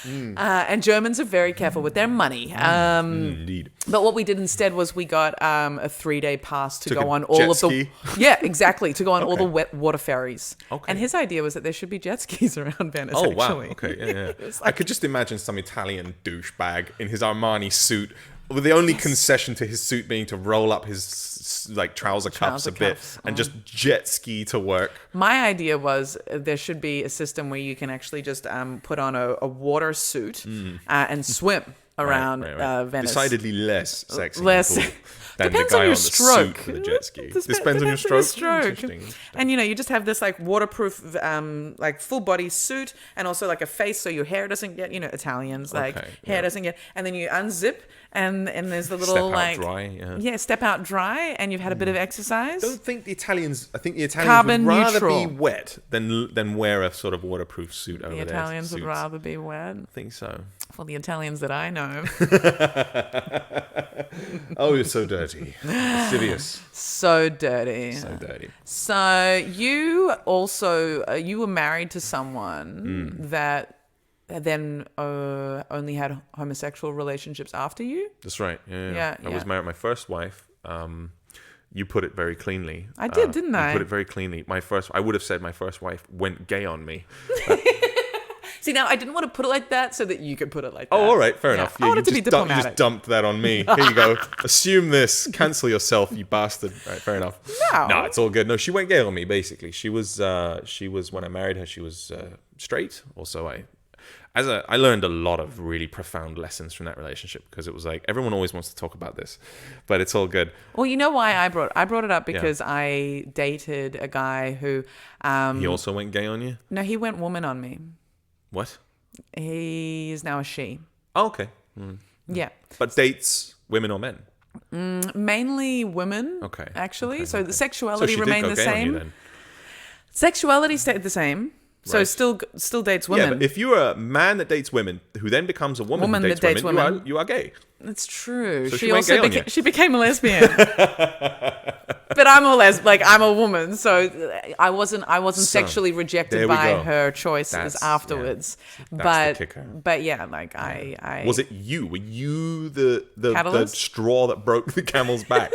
Speaker 1: And Germans are very careful with their money.
Speaker 2: Indeed.
Speaker 1: But what we did instead was we got a 3-day pass to
Speaker 2: Took
Speaker 1: go
Speaker 2: a
Speaker 1: on all
Speaker 2: jet
Speaker 1: of the...
Speaker 2: ski?
Speaker 1: Yeah, exactly. To go on all the wet water ferries.
Speaker 2: Okay.
Speaker 1: And his idea was that there should be jet skis around Venice,
Speaker 2: Oh, wow.
Speaker 1: actually.
Speaker 2: Okay, yeah.
Speaker 1: It's
Speaker 2: I could just imagine some Italian douchebag in his Armani suit, with the only concession to his suit being to roll up his trouser cuffs a bit and just jet ski to work.
Speaker 1: My idea was there should be a system where you can actually just put on a water suit and swim around Venice.
Speaker 2: Decidedly less sexy.
Speaker 1: Less.
Speaker 2: And cool than
Speaker 1: Depends
Speaker 2: the guy
Speaker 1: on your
Speaker 2: the
Speaker 1: stroke.
Speaker 2: suit for the jet ski.
Speaker 1: Depends
Speaker 2: Depends on your stroke. Interesting.
Speaker 1: And you just have this like waterproof like full body suit and also like a face so your hair doesn't get, Italians hair doesn't get, and then you unzip and there's the little
Speaker 2: step out dry.
Speaker 1: Step out dry, and you've had a bit of exercise.
Speaker 2: I think the Italians
Speaker 1: Carbon
Speaker 2: would rather
Speaker 1: neutral.
Speaker 2: be wet than wear a sort of waterproof suit over
Speaker 1: The
Speaker 2: their
Speaker 1: Italians would
Speaker 2: suits.
Speaker 1: rather be wet.
Speaker 2: I think so.
Speaker 1: For the Italians that I know.
Speaker 2: Oh, you're so dirty. Lascivious.
Speaker 1: So dirty.
Speaker 2: So dirty.
Speaker 1: So you also you were married to someone that then only had homosexual relationships after you?
Speaker 2: That's right. Yeah.
Speaker 1: Yeah,
Speaker 2: I was married. My first wife. You put it very cleanly.
Speaker 1: I did, didn't I?
Speaker 2: You put it very cleanly. I would have said my first wife went gay on me.
Speaker 1: See, now I didn't want to put it like that so that you could put it like that.
Speaker 2: Oh, all right, fair enough.
Speaker 1: I wanted to be
Speaker 2: You
Speaker 1: diplomatic.
Speaker 2: just dumped that on me. Here you go. Assume this. Cancel yourself, you bastard. All right, fair enough. No, it's all good. No, she went gay on me. Basically, she was when I married her, she was straight. Also, I learned a lot of really profound lessons from that relationship, because it was like everyone always wants to talk about this, but it's all good.
Speaker 1: Well, you know why I brought it up because I dated a guy who
Speaker 2: He also went gay on you?
Speaker 1: no, he went woman on me.
Speaker 2: What?
Speaker 1: He is now a she.
Speaker 2: Oh, okay.
Speaker 1: Yeah.
Speaker 2: But dates women or men?
Speaker 1: Mainly women.
Speaker 2: Okay.
Speaker 1: Actually, so the
Speaker 2: So
Speaker 1: sexuality
Speaker 2: she did
Speaker 1: remained
Speaker 2: go
Speaker 1: the
Speaker 2: gay on you
Speaker 1: same.
Speaker 2: then?
Speaker 1: Sexuality stayed the same. So
Speaker 2: Right.
Speaker 1: still dates women.
Speaker 2: Yeah, but if you're a man that dates women who then becomes a woman who
Speaker 1: that
Speaker 2: dates
Speaker 1: dates
Speaker 2: women,
Speaker 1: women.
Speaker 2: You are gay.
Speaker 1: It's true.
Speaker 2: So
Speaker 1: she
Speaker 2: she went
Speaker 1: also
Speaker 2: gay on you.
Speaker 1: she became a lesbian. But I'm a woman, so I wasn't sexually rejected
Speaker 2: there we
Speaker 1: by
Speaker 2: go.
Speaker 1: her choices
Speaker 2: That's-
Speaker 1: afterwards.
Speaker 2: That's the kicker.
Speaker 1: But yeah, like I
Speaker 2: Was it you? Were you the
Speaker 1: Catalyst?
Speaker 2: straw that broke the camel's back?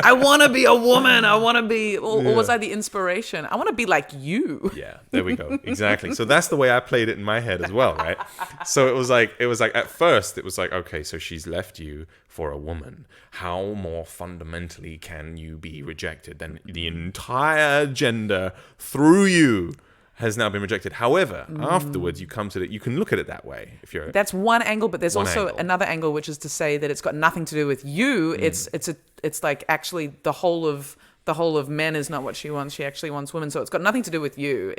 Speaker 1: I want to be a woman. I want to be, or was I the inspiration? I want to be like you.
Speaker 2: Yeah, there we go. Exactly. So that's the way I played it in my head as well, right? So it was like at first it was like, okay, so she's left you for a woman. How more fundamentally can you be rejected than the entire gender through you has now been rejected. However, afterwards, you can look at it that way.
Speaker 1: That's one angle, but there's also
Speaker 2: angle.
Speaker 1: another angle, which is to say that it's got nothing to do with you. It's like actually the whole of men is not what she wants. She actually wants women, so it's got nothing to do with you.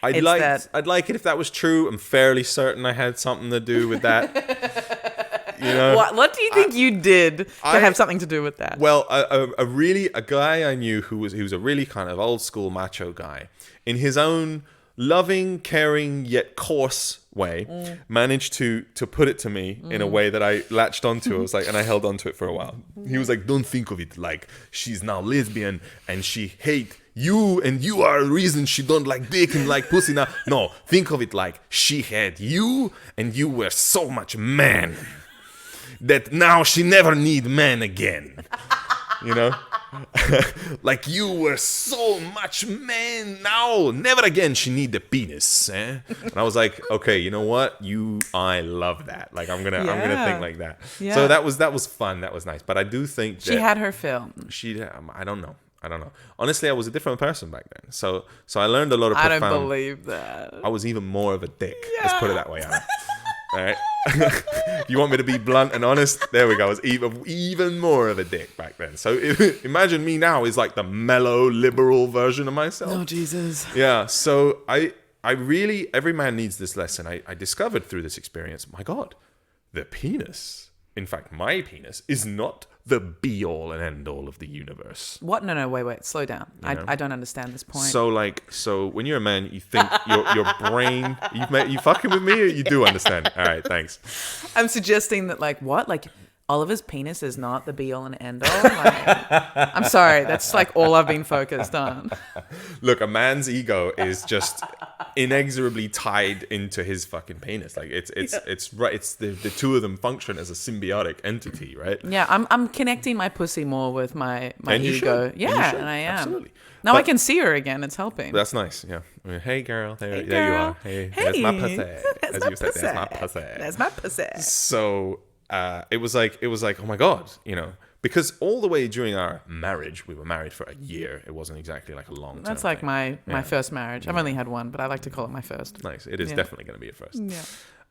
Speaker 2: I'd like it if that was true. I'm fairly certain I had something to do with that. You know,
Speaker 1: what do you think you did to have something to do with that?
Speaker 2: Well, a guy I knew who was a really kind of old school macho guy, in his own loving, caring yet coarse way, managed to put it to me in a way that I latched onto. I was like, and I held onto it for a while. He was like, "Don't think of it like she's now lesbian and she hate you, and you are the reason she don't like dick and like pussy now. No, think of it like she had you, and you were so much man that now she never need man again." You know? Like you were so much man, now never again she need the penis, eh? And I was like, okay, you know what? I love that. Like I'm gonna think like that. Yeah. So that was fun. That was nice. But I do think that
Speaker 1: she had her fill.
Speaker 2: I don't know. Honestly, I was a different person back then. So I learned a lot of profound.
Speaker 1: I don't believe that.
Speaker 2: I was even more of a dick. Yeah. Let's put it that way, Anna. All right. You want me to be blunt and honest? There we go. I was even more of a dick back then. So imagine me now is like the mellow liberal version of myself.
Speaker 1: Oh Jesus.
Speaker 2: Yeah. So I really, every man needs this lesson. I discovered through this experience. My God, the penis. In fact, my penis is not the be-all and end-all of the universe.
Speaker 1: What? No, wait. Slow down. I don't understand this point.
Speaker 2: So when you're a man, you think your brain... You fucking with me or you do understand? All right, thanks.
Speaker 1: I'm suggesting that, like, what? Like, Oliver's penis is not the be-all and end-all? Like, I'm sorry. That's, like, all I've been focused on.
Speaker 2: Look, a man's ego is just inexorably tied into his fucking penis. Like it's right. It's the two of them function as a symbiotic entity, right?
Speaker 1: Yeah, I'm connecting my pussy more with my ego. Yeah, and I am. Absolutely. Now I can see her again. It's helping.
Speaker 2: That's nice. Yeah. I mean, hey girl, there you are. Hey, that's my pussy. That's my pussy.
Speaker 1: That's my pussy.
Speaker 2: So it was like, oh my God, you know. Because all the way during our marriage, we were married for a year. It wasn't exactly like a long time.
Speaker 1: That's like my first marriage. I've only had one, but I like to call it my first.
Speaker 2: Nice. It is definitely going to be a first.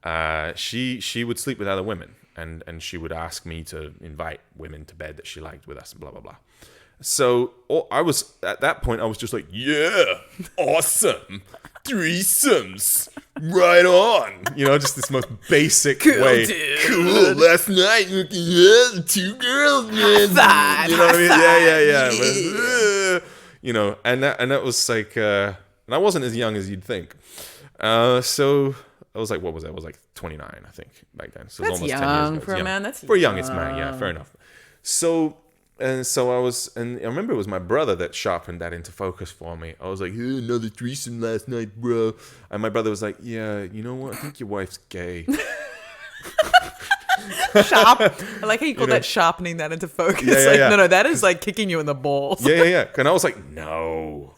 Speaker 1: Yeah.
Speaker 2: She would sleep with other women, and she would ask me to invite women to bed that she liked with us, and blah, blah, blah. So I was, at that point, I was just like, yeah, awesome. Threesomes. Right on. You know, just this most basic way.
Speaker 1: Dude.
Speaker 2: Cool. Last night, two girls, man. You know what I mean? Yeah. You know, and that was like, and I wasn't as young as you'd think. So I was like, what was that? I was like 29, I think, back then. So
Speaker 1: that's
Speaker 2: almost
Speaker 1: young
Speaker 2: 10 years ago.
Speaker 1: for a man. That's
Speaker 2: for a youngest man. Yeah, fair enough. So I was, and I remember it was my brother that sharpened that into focus for me. I was like, hey, another threesome last night, bro. And my brother was like, yeah, you know what? I think your wife's gay.
Speaker 1: Sharp. I like how you call that sharpening that into focus.
Speaker 2: Yeah.
Speaker 1: No, that is like kicking you in the balls.
Speaker 2: Yeah. And I was like, no,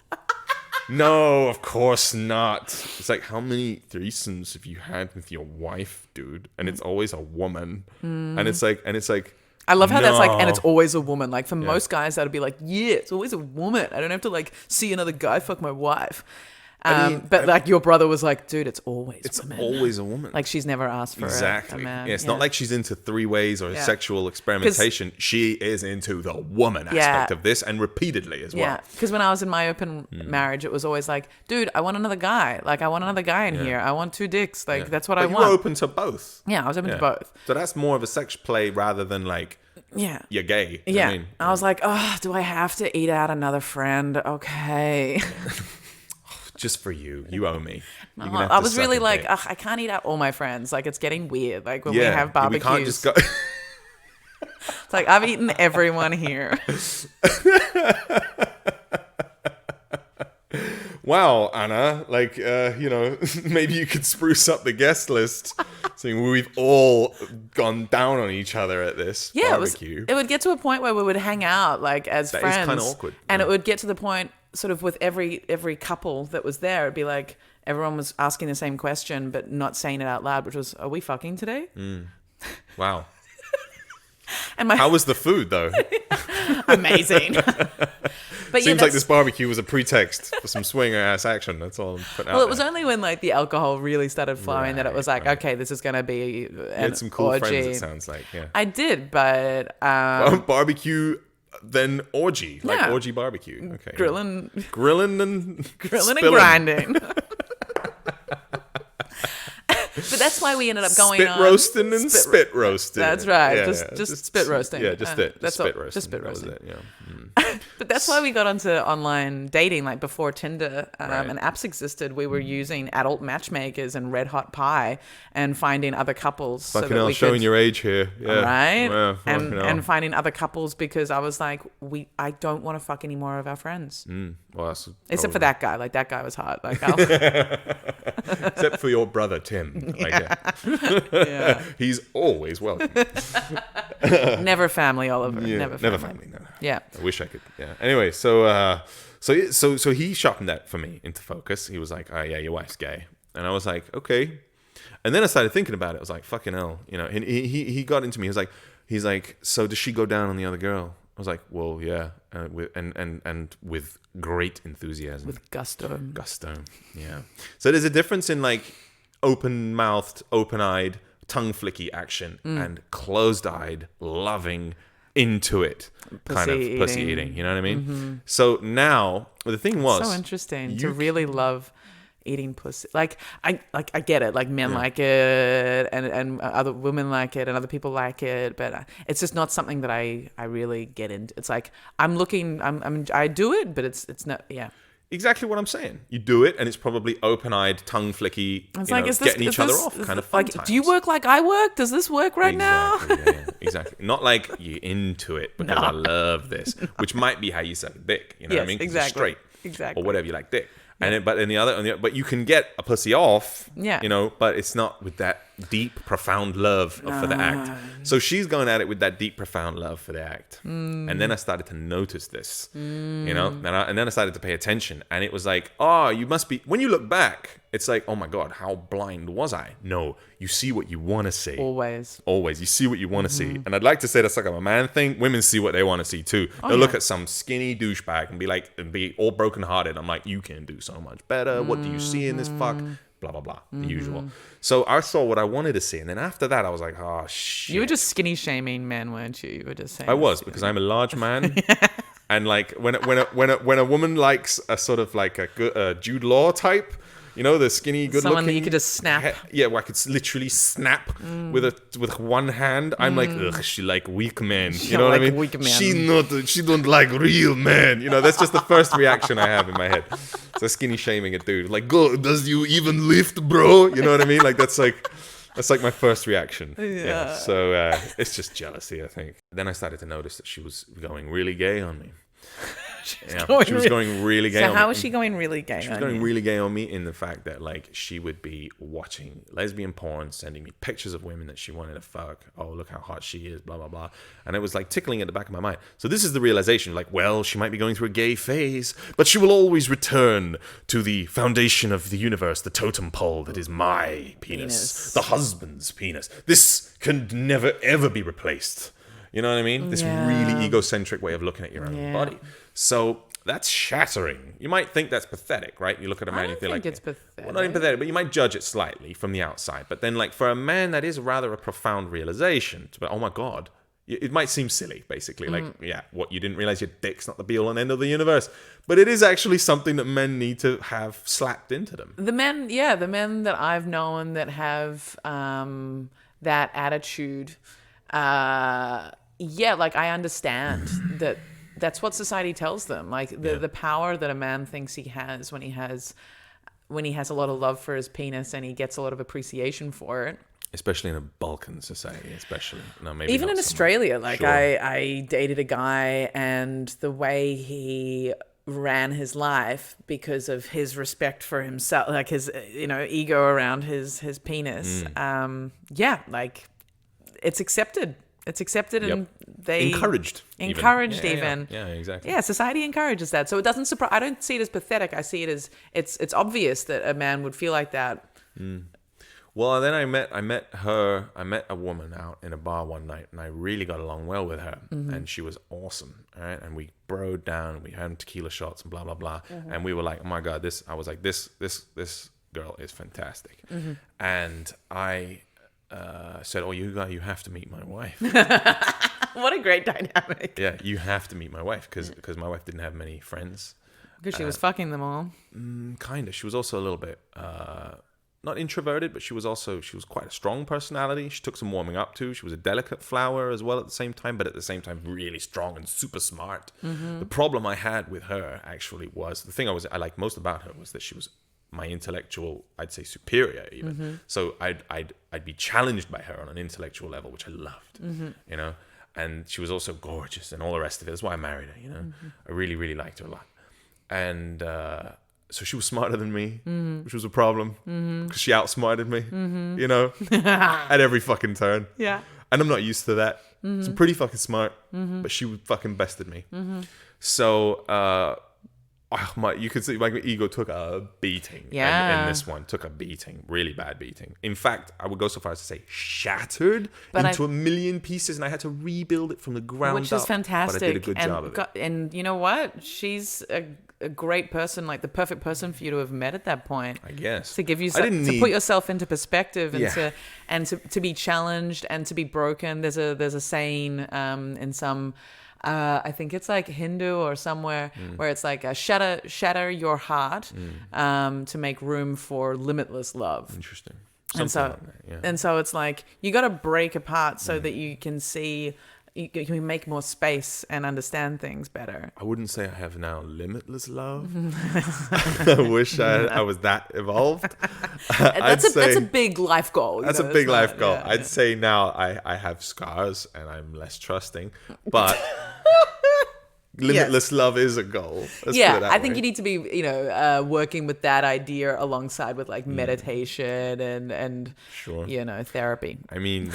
Speaker 2: of course not. It's like, how many threesomes have you had with your wife, dude? And it's always a woman. And it's like.
Speaker 1: I love how that's like, and it's always a woman. Like for most guys, that'd be like, yeah, it's always a woman. I don't have to like see another guy fuck my wife. But like your brother was like, dude, it's always women.
Speaker 2: Always a woman.
Speaker 1: Like she's never asked for a man.
Speaker 2: Yeah, it's not like she's into three ways or sexual experimentation. She is into the woman aspect of this, and repeatedly as well.
Speaker 1: Yeah, because when I was in my open marriage, it was always like, dude, I want another guy. Like I want another guy in here. I want two dicks. Like that's what I want.
Speaker 2: You were open to both.
Speaker 1: Yeah, I was open to both.
Speaker 2: So that's more of a sex play rather than like, you're gay.
Speaker 1: Yeah. I was like, oh, do I have to eat out another friend? Okay.
Speaker 2: Just for you. You owe me.
Speaker 1: I was really like, I can't eat out all my friends. Like, it's getting weird. Like, when we have barbecues. We can't just go... It's like, I've eaten everyone here.
Speaker 2: Wow, Anna. Like, you know, maybe you could spruce up the guest list. Saying we've all gone down on each other at this barbecue.
Speaker 1: It would get to a point where we would hang out, like, as friends. That is kind of awkward. And it would get to the point... sort of with every couple that was there, it'd be like everyone was asking the same question but not saying it out loud, which was, are we fucking today?
Speaker 2: Wow.
Speaker 1: And
Speaker 2: how was the food though?
Speaker 1: Amazing. But
Speaker 2: Seems like this barbecue was a pretext for some swinger ass action. That's all I'm putting out.
Speaker 1: Well, it was only when like the alcohol really started flowing that it was like,
Speaker 2: right.
Speaker 1: okay, this is gonna be an
Speaker 2: You had some cool
Speaker 1: orgy.
Speaker 2: friends, it sounds like. Yeah.
Speaker 1: I did, but
Speaker 2: Barbecue, then orgy, like
Speaker 1: Yeah.
Speaker 2: orgy barbecue. Okay.
Speaker 1: grilling
Speaker 2: and
Speaker 1: and
Speaker 2: spilling.
Speaker 1: grinding. But that's why we ended up going
Speaker 2: spit
Speaker 1: on
Speaker 2: roasting and spit roasting.
Speaker 1: That's right.
Speaker 2: Yeah,
Speaker 1: just spit roasting.
Speaker 2: Yeah, just it.
Speaker 1: That's
Speaker 2: Just spit
Speaker 1: all.
Speaker 2: roasting.
Speaker 1: Just spit
Speaker 2: That was
Speaker 1: roasting.
Speaker 2: it, yeah.
Speaker 1: But that's why we got onto online dating, like before Tinder
Speaker 2: Right.
Speaker 1: and apps existed. We were using adult matchmakers and Red Hot Pie and finding other couples.
Speaker 2: Fucking
Speaker 1: so that
Speaker 2: hell,
Speaker 1: we
Speaker 2: showing
Speaker 1: could,
Speaker 2: your age here. Yeah.
Speaker 1: right?
Speaker 2: Yeah, fucking hell.
Speaker 1: and finding other couples because I was like, I don't want to fuck any more of our friends.
Speaker 2: Well, that's
Speaker 1: Except for
Speaker 2: probably-
Speaker 1: that guy. Like, that guy was hot. Like, I'll,
Speaker 2: Except for your brother, Tim.
Speaker 1: yeah.
Speaker 2: He's always welcome.
Speaker 1: Never family, Oliver.
Speaker 2: Yeah,
Speaker 1: Never family.
Speaker 2: No.
Speaker 1: Yeah.
Speaker 2: I wish I could. Yeah. Anyway, so he sharpened that for me into focus. He was like, "Oh yeah, your wife's gay," and I was like, "Okay." And then I started thinking about it. I was like, "Fucking hell," you know. And he got into me. He's like, "So does she go down on the other girl?" I was like, "Well, yeah," with great enthusiasm,
Speaker 1: With gusto.
Speaker 2: yeah. So there's a difference in like open-mouthed, open-eyed, tongue-flicky action and closed-eyed, loving, into it kind of pussy eating. You know what I mean? Mm-hmm. So now the thing was
Speaker 1: So interesting to really love eating pussy. Like I get it. Like men like it, and other women like it, and other people like it. But it's just not something that I really get into. It's like I do it, but it's not. Yeah.
Speaker 2: exactly what I'm saying. You do it, and it's probably open-eyed, tongue-flicky,
Speaker 1: It's like,
Speaker 2: getting each other off kind of fun
Speaker 1: like,
Speaker 2: times.
Speaker 1: do you work like I work? Does this work right now?
Speaker 2: Yeah, exactly. Not like you're into it because I love this, which might be how you suck a dick. You know what I
Speaker 1: Yes,
Speaker 2: mean? 'Cause
Speaker 1: exactly.
Speaker 2: you're straight.
Speaker 1: Exactly.
Speaker 2: Or whatever you like dick. And but you can get a pussy off,
Speaker 1: Yeah.
Speaker 2: but it's not with that deep, profound love for the act. So she's going at it with that deep, profound love for the act. And then I started to notice this, and then I started to pay attention. And it was like, oh, you must be, when you look back, it's like, oh my God, how blind was I? No, you see what you want to see.
Speaker 1: Always.
Speaker 2: You see what you want to see. And I'd like to say that's like a man thing. Women see what they want to see too. They'll look at some skinny douchebag and be all brokenhearted. I'm like, you can do so much better. What do you see in this fuck? Blah, blah, blah. The usual. So I saw what I wanted to see. And then after that, I was like, oh, shit.
Speaker 1: You were just skinny shaming men, weren't you? You were just saying.
Speaker 2: I was, because I'm a large man. And like when a woman likes a sort of like a Jude Law type, the skinny, good
Speaker 1: Someone
Speaker 2: looking.
Speaker 1: that you could just snap.
Speaker 2: Where I could literally snap with one hand. I'm like, ugh, she like weak men. You know what I mean?
Speaker 1: Weak men.
Speaker 2: She don't like real men. That's just the first reaction I have in my head. So skinny shaming a dude. Like, go, does you even lift, bro? You know what I mean? Like that's like my first reaction. Yeah. So it's just jealousy, I think. Then I started to notice that she was going really gay on me. She was going really gay on me.
Speaker 1: So how was she going really gay?
Speaker 2: She was going really gay on me in the fact that like she would be watching lesbian porn, sending me pictures of women that she wanted to fuck. Oh, look how hot she is, blah, blah, blah. And it was like tickling at the back of my mind. So this is the realization, like, well, she might be going through a gay phase, but she will always return to the foundation of the universe, the totem pole that is my penis. The husband's penis. This can never, ever be replaced. You know what I mean? This really egocentric way of looking at your own body. So that's shattering. You might think that's pathetic, right? You look at a man and you feel like
Speaker 1: it's pathetic.
Speaker 2: Well, not even pathetic, but you might judge it slightly from the outside. But then, like, for a man, that is rather a profound realization. But oh my God, it might seem silly, basically. Like, what, you didn't realize your dick's not the be-all and end of the universe. But it is actually something that men need to have slapped into them.
Speaker 1: The men that I've known that have that attitude, like I understand that. That's what society tells them. Like the power that a man thinks he has when he has a lot of love for his penis and he gets a lot of appreciation for it.
Speaker 2: Especially in a Balkan society, especially. No, maybe
Speaker 1: even
Speaker 2: not
Speaker 1: in
Speaker 2: so
Speaker 1: Australia.
Speaker 2: much.
Speaker 1: Like
Speaker 2: Sure.
Speaker 1: I dated a guy, and the way he ran his life because of his respect for himself, like his ego around his penis. Like it's accepted. It's accepted, and they
Speaker 2: encouraged
Speaker 1: even.
Speaker 2: Yeah, exactly.
Speaker 1: Yeah, society encourages that. So it doesn't surprise. I don't see it as pathetic. I see it as it's obvious that a man would feel like that.
Speaker 2: Well, then I met a woman out in a bar one night, and I really got along well with her, and she was awesome, all right? And we broed down, and we had tequila shots and blah blah blah, and we were like, oh my god, this girl is fantastic, and I said, oh, you have to meet my wife.
Speaker 1: What a great dynamic.
Speaker 2: Yeah, you have to meet my wife because my wife didn't have many friends.
Speaker 1: Because she was fucking them all.
Speaker 2: Kind of. She was also a little bit not introverted, but she was quite a strong personality. She took some warming up to. She was a delicate flower as well at the same time, but at the same time really strong and super smart. The problem I had with her actually was the thing I liked most about her was that she was my intellectual, I'd say, superior even. So I'd be challenged by her on an intellectual level, which I loved, you know. And she was also gorgeous and all the rest of it. That's why I married her, you know. I really, really liked her a lot. And so she was smarter than me, which was a problem because she outsmarted me, you know, at every fucking turn.
Speaker 1: Yeah.
Speaker 2: And I'm not used to that. So I'm pretty fucking smart, but she fucking bested me. So you could see my ego took a beating.
Speaker 1: Yeah.
Speaker 2: And this one took a beating, really bad beating. In fact, I would go so far as to say shattered into a million pieces, and I had to rebuild it from the ground up.
Speaker 1: Which is fantastic.
Speaker 2: But I did a good job of it.
Speaker 1: And you know what? She's a great person, like the perfect person for you to have met at that point.
Speaker 2: I guess.
Speaker 1: To give you to put yourself into perspective and to be challenged and to be broken. There's a saying in some I think it's like Hindu or somewhere where it's like shatter your heart to make room for limitless love.
Speaker 2: Interesting.
Speaker 1: And so it's like you got to break apart so that you can see, you can make more space and understand things better.
Speaker 2: I wouldn't say I have now limitless love. I wish I was that evolved.
Speaker 1: That's a big life goal.
Speaker 2: That's a big life goal. I'd say now I have scars and I'm less trusting, but limitless love is a goal. Let's put it that
Speaker 1: I think
Speaker 2: way.
Speaker 1: you need to be, working with that idea alongside with like meditation and
Speaker 2: sure.
Speaker 1: Therapy.
Speaker 2: I mean,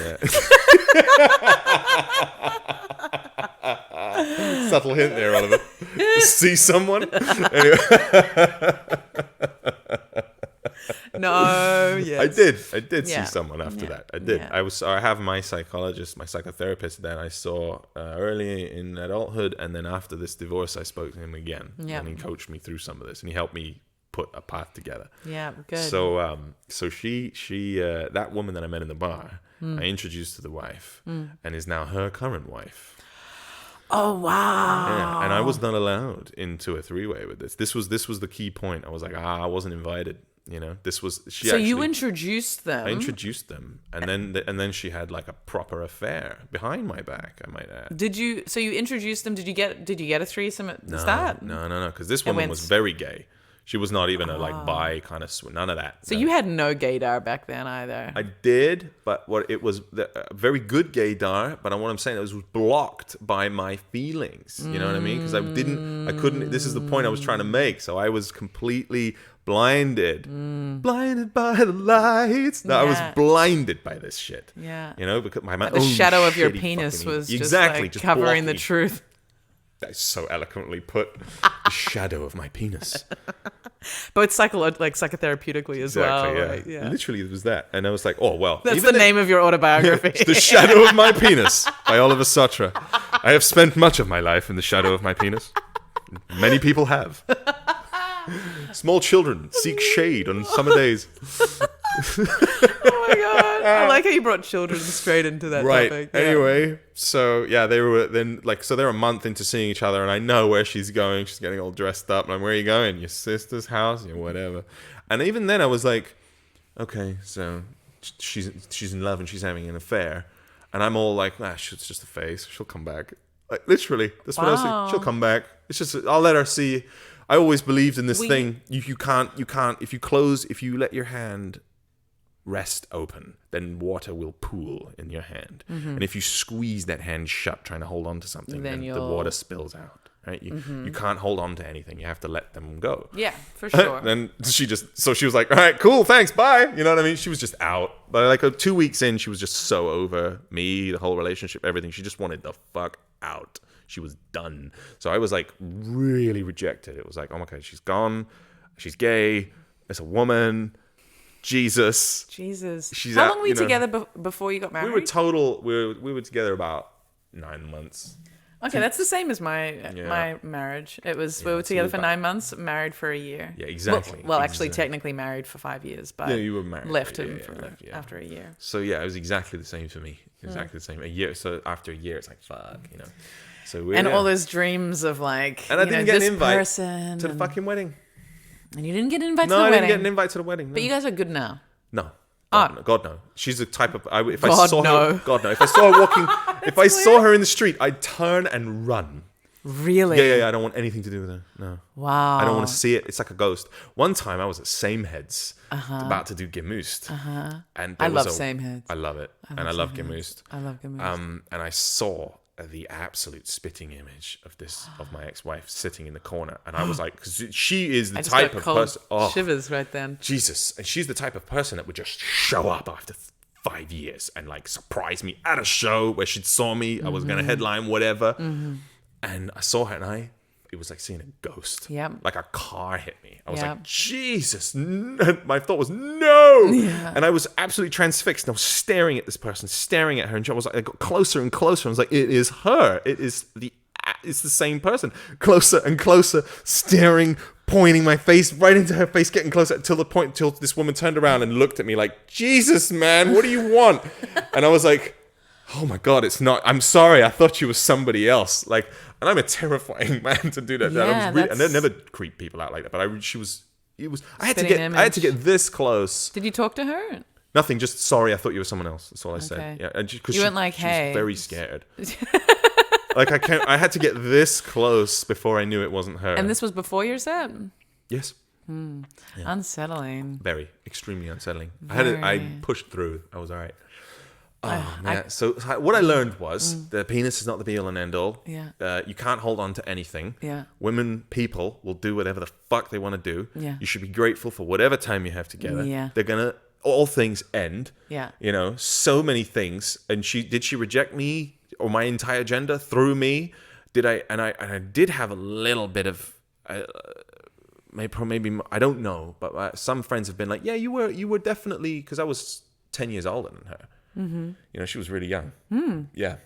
Speaker 2: subtle hint there, Oliver. See someone? Anyway.
Speaker 1: No, yes.
Speaker 2: I did see someone after that. I did.
Speaker 1: Yeah.
Speaker 2: I have my psychologist, my psychotherapist that I saw early in adulthood, and then after this divorce, I spoke to him again, and he coached me through some of this, and he helped me put a path together.
Speaker 1: Yeah, good.
Speaker 2: So she that woman that I met in the bar, I introduced to the wife, and is now her current wife.
Speaker 1: Oh wow!
Speaker 2: Yeah, and I was not allowed into a three-way with this. This was the key point. I was like, I wasn't invited. This was she. So
Speaker 1: you introduced them.
Speaker 2: I introduced them, and then she had like a proper affair behind my back, I might add.
Speaker 1: Did you? So you introduced them. Did you get a threesome at the start?
Speaker 2: No. Because this woman was very gay. She was not even a like bi kind of none of that.
Speaker 1: So you had no gaydar back then either.
Speaker 2: I did, but it was a very good gaydar. But what I'm saying, it was blocked by my feelings. You know what I mean? Because I couldn't. This is the point I was trying to make. So I was completely blinded by the lights. No, I was blinded by this shit.
Speaker 1: Yeah.
Speaker 2: Because my
Speaker 1: the shadow of your penis was
Speaker 2: exactly
Speaker 1: just covering the truth.
Speaker 2: That's so eloquently put. The shadow of my penis.
Speaker 1: But it's psychotherapeutically as well.
Speaker 2: Yeah.
Speaker 1: Right? Yeah.
Speaker 2: Literally, it was that. And I was like, oh, well.
Speaker 1: That's the name of your autobiography.
Speaker 2: The Shadow of My Penis by Oliver Sotra. I have spent much of my life in the shadow of my penis. Many people have. Small children seek shade on summer days.
Speaker 1: Oh my god! I like how you brought children straight into that topic. Yeah.
Speaker 2: Anyway, so they were then they're a month into seeing each other, and I know where she's going. She's getting all dressed up, and I'm, where are you going? Your sister's house, whatever. And even then, I was like, okay, so she's in love and she's having an affair, and I'm all like, it's just a phase. She'll come back. Like literally, that's what I was thinking. She'll come back. It's just I'll let her see. I always believed in this thing. You can't if you let your hand rest open, then water will pool in your hand. And if you squeeze that hand shut trying to hold on to something, then the water spills out. Right? You can't hold on to anything. You have to let them go.
Speaker 1: Yeah, for sure.
Speaker 2: Then she was like, all right, cool, thanks, bye. You know what I mean? She was just out. But like 2 weeks in, she was just so over me, the whole relationship, everything. She just wanted the fuck out. She was done. So I was like really rejected. It was like, oh my God, she's gone. She's gay. It's a woman. Jesus.
Speaker 1: She's How long were you together before you got married?
Speaker 2: We were together about 9 months.
Speaker 1: Okay, that's the same as my marriage. It was we were together for 9 months, married for a year.
Speaker 2: Yeah, exactly.
Speaker 1: Well, actually, technically married for 5 years, but
Speaker 2: you were married.
Speaker 1: Left him after a year.
Speaker 2: So yeah, it was exactly the same for me. Exactly the same. A year. So after a year, it's like fuck, So
Speaker 1: all those dreams of like,
Speaker 2: and I didn't get an invite
Speaker 1: person
Speaker 2: to the fucking wedding.
Speaker 1: And you didn't get an invite to the
Speaker 2: wedding? No, I
Speaker 1: wedding?
Speaker 2: didn't get an invite to the wedding. No.
Speaker 1: But you guys are good now.
Speaker 2: No. God no. She's the type of if
Speaker 1: I saw her
Speaker 2: walking, if I saw her in the street, I'd turn and run.
Speaker 1: Really?
Speaker 2: Yeah. I don't want anything to do with her. No.
Speaker 1: Wow.
Speaker 2: I don't want to see it. It's like a ghost. One time I was at Sameheads about to do Gemoost. And
Speaker 1: I love Sameheads.
Speaker 2: I love it. I love Gemoost.
Speaker 1: I love Gemoost.
Speaker 2: And I saw the absolute spitting image of my ex-wife sitting in the corner, and I was like, because she is the type of person. Oh,
Speaker 1: shivers right then.
Speaker 2: Jesus, and she's the type of person that would just show up after 5 years and like surprise me at a show where she'd saw me. I was going to headline whatever, and I saw her, and it was like seeing a ghost.
Speaker 1: Yeah.
Speaker 2: Like a car hit me. I was like, Jesus. My thought was, no. Yeah. And I was absolutely transfixed. And I was staring at this person, staring at her. And I got closer and closer. I was like, it is her. It's the same person. Closer and closer, staring, pointing my face right into her face, getting closer till this woman turned around and looked at me like, Jesus, man, what do you want? And I was like, oh my God, it's not. I'm sorry. I thought you was somebody else. Like, and I'm a terrifying man to do that.
Speaker 1: Yeah,
Speaker 2: and I never creep people out like that. But I had to get this close.
Speaker 1: Did you talk to her?
Speaker 2: Nothing. Just sorry. I thought you were someone else. That's all I said. Yeah. And
Speaker 1: you weren't like, hey.
Speaker 2: She was very scared. Like I had to get this close before I knew it wasn't her.
Speaker 1: And this was before your set?
Speaker 2: Yes.
Speaker 1: Yeah. Unsettling.
Speaker 2: Very, extremely unsettling. I pushed through. I was all right. Oh, man. So what I learned was the penis is not the be-all and end-all.
Speaker 1: Yeah.
Speaker 2: You can't hold on to anything.
Speaker 1: Yeah.
Speaker 2: People will do whatever the fuck they want to do.
Speaker 1: Yeah.
Speaker 2: You should be grateful for whatever time you have together.
Speaker 1: Yeah.
Speaker 2: They're going to... All things end.
Speaker 1: Yeah.
Speaker 2: So many things. And did she reject me or my entire gender through me? I did have a little bit of... maybe I don't know, but some friends have been like, yeah, you were definitely... Because I was 10 years older than her. Mm-hmm. She was really young. Yeah.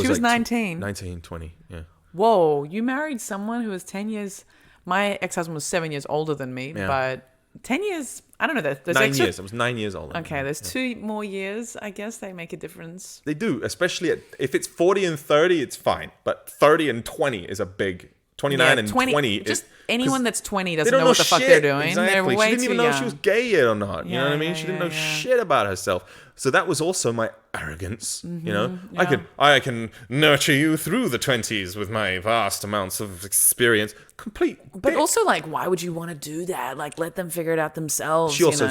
Speaker 1: She was 19.
Speaker 2: 19, 20, yeah.
Speaker 1: Whoa, you married someone who was 10 years... My ex-husband was 7 years older than me, but 10 years... I don't know. There's
Speaker 2: 9 years. I was 9 years older.
Speaker 1: Okay, there's 2 more years, I guess. They make a difference.
Speaker 2: They do, especially if it's 40 and 30, it's fine. But 30 and 20 is a big... 29 and 20
Speaker 1: just anyone that's 20 doesn't know what the fuck they're doing.
Speaker 2: Exactly.
Speaker 1: They're way
Speaker 2: she didn't even
Speaker 1: too
Speaker 2: know
Speaker 1: young.
Speaker 2: if she was gay yet or not. You know what I mean? She didn't know shit about herself. So that was also my arrogance. I can nurture you through the 20s with my vast amounts of experience.
Speaker 1: But also, like, why would you want to do that? Like, let them figure it out themselves.
Speaker 2: She also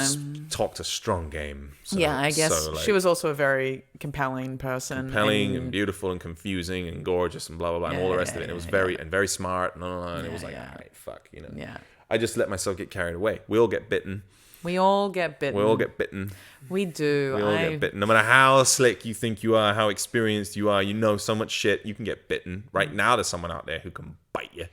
Speaker 2: talked a strong game. So,
Speaker 1: I guess she was also a very compelling person.
Speaker 2: Compelling and beautiful and confusing and gorgeous and blah, blah, blah, and all the rest of it. And it was very smart. And it was like, all right, fuck,
Speaker 1: Yeah.
Speaker 2: I just let myself get carried away. We all get bitten.
Speaker 1: We all get bitten. We do.
Speaker 2: We all get bitten. No matter how slick you think you are, how experienced you are, you know so much shit, you can get bitten. Right now there's someone out there who can bite you.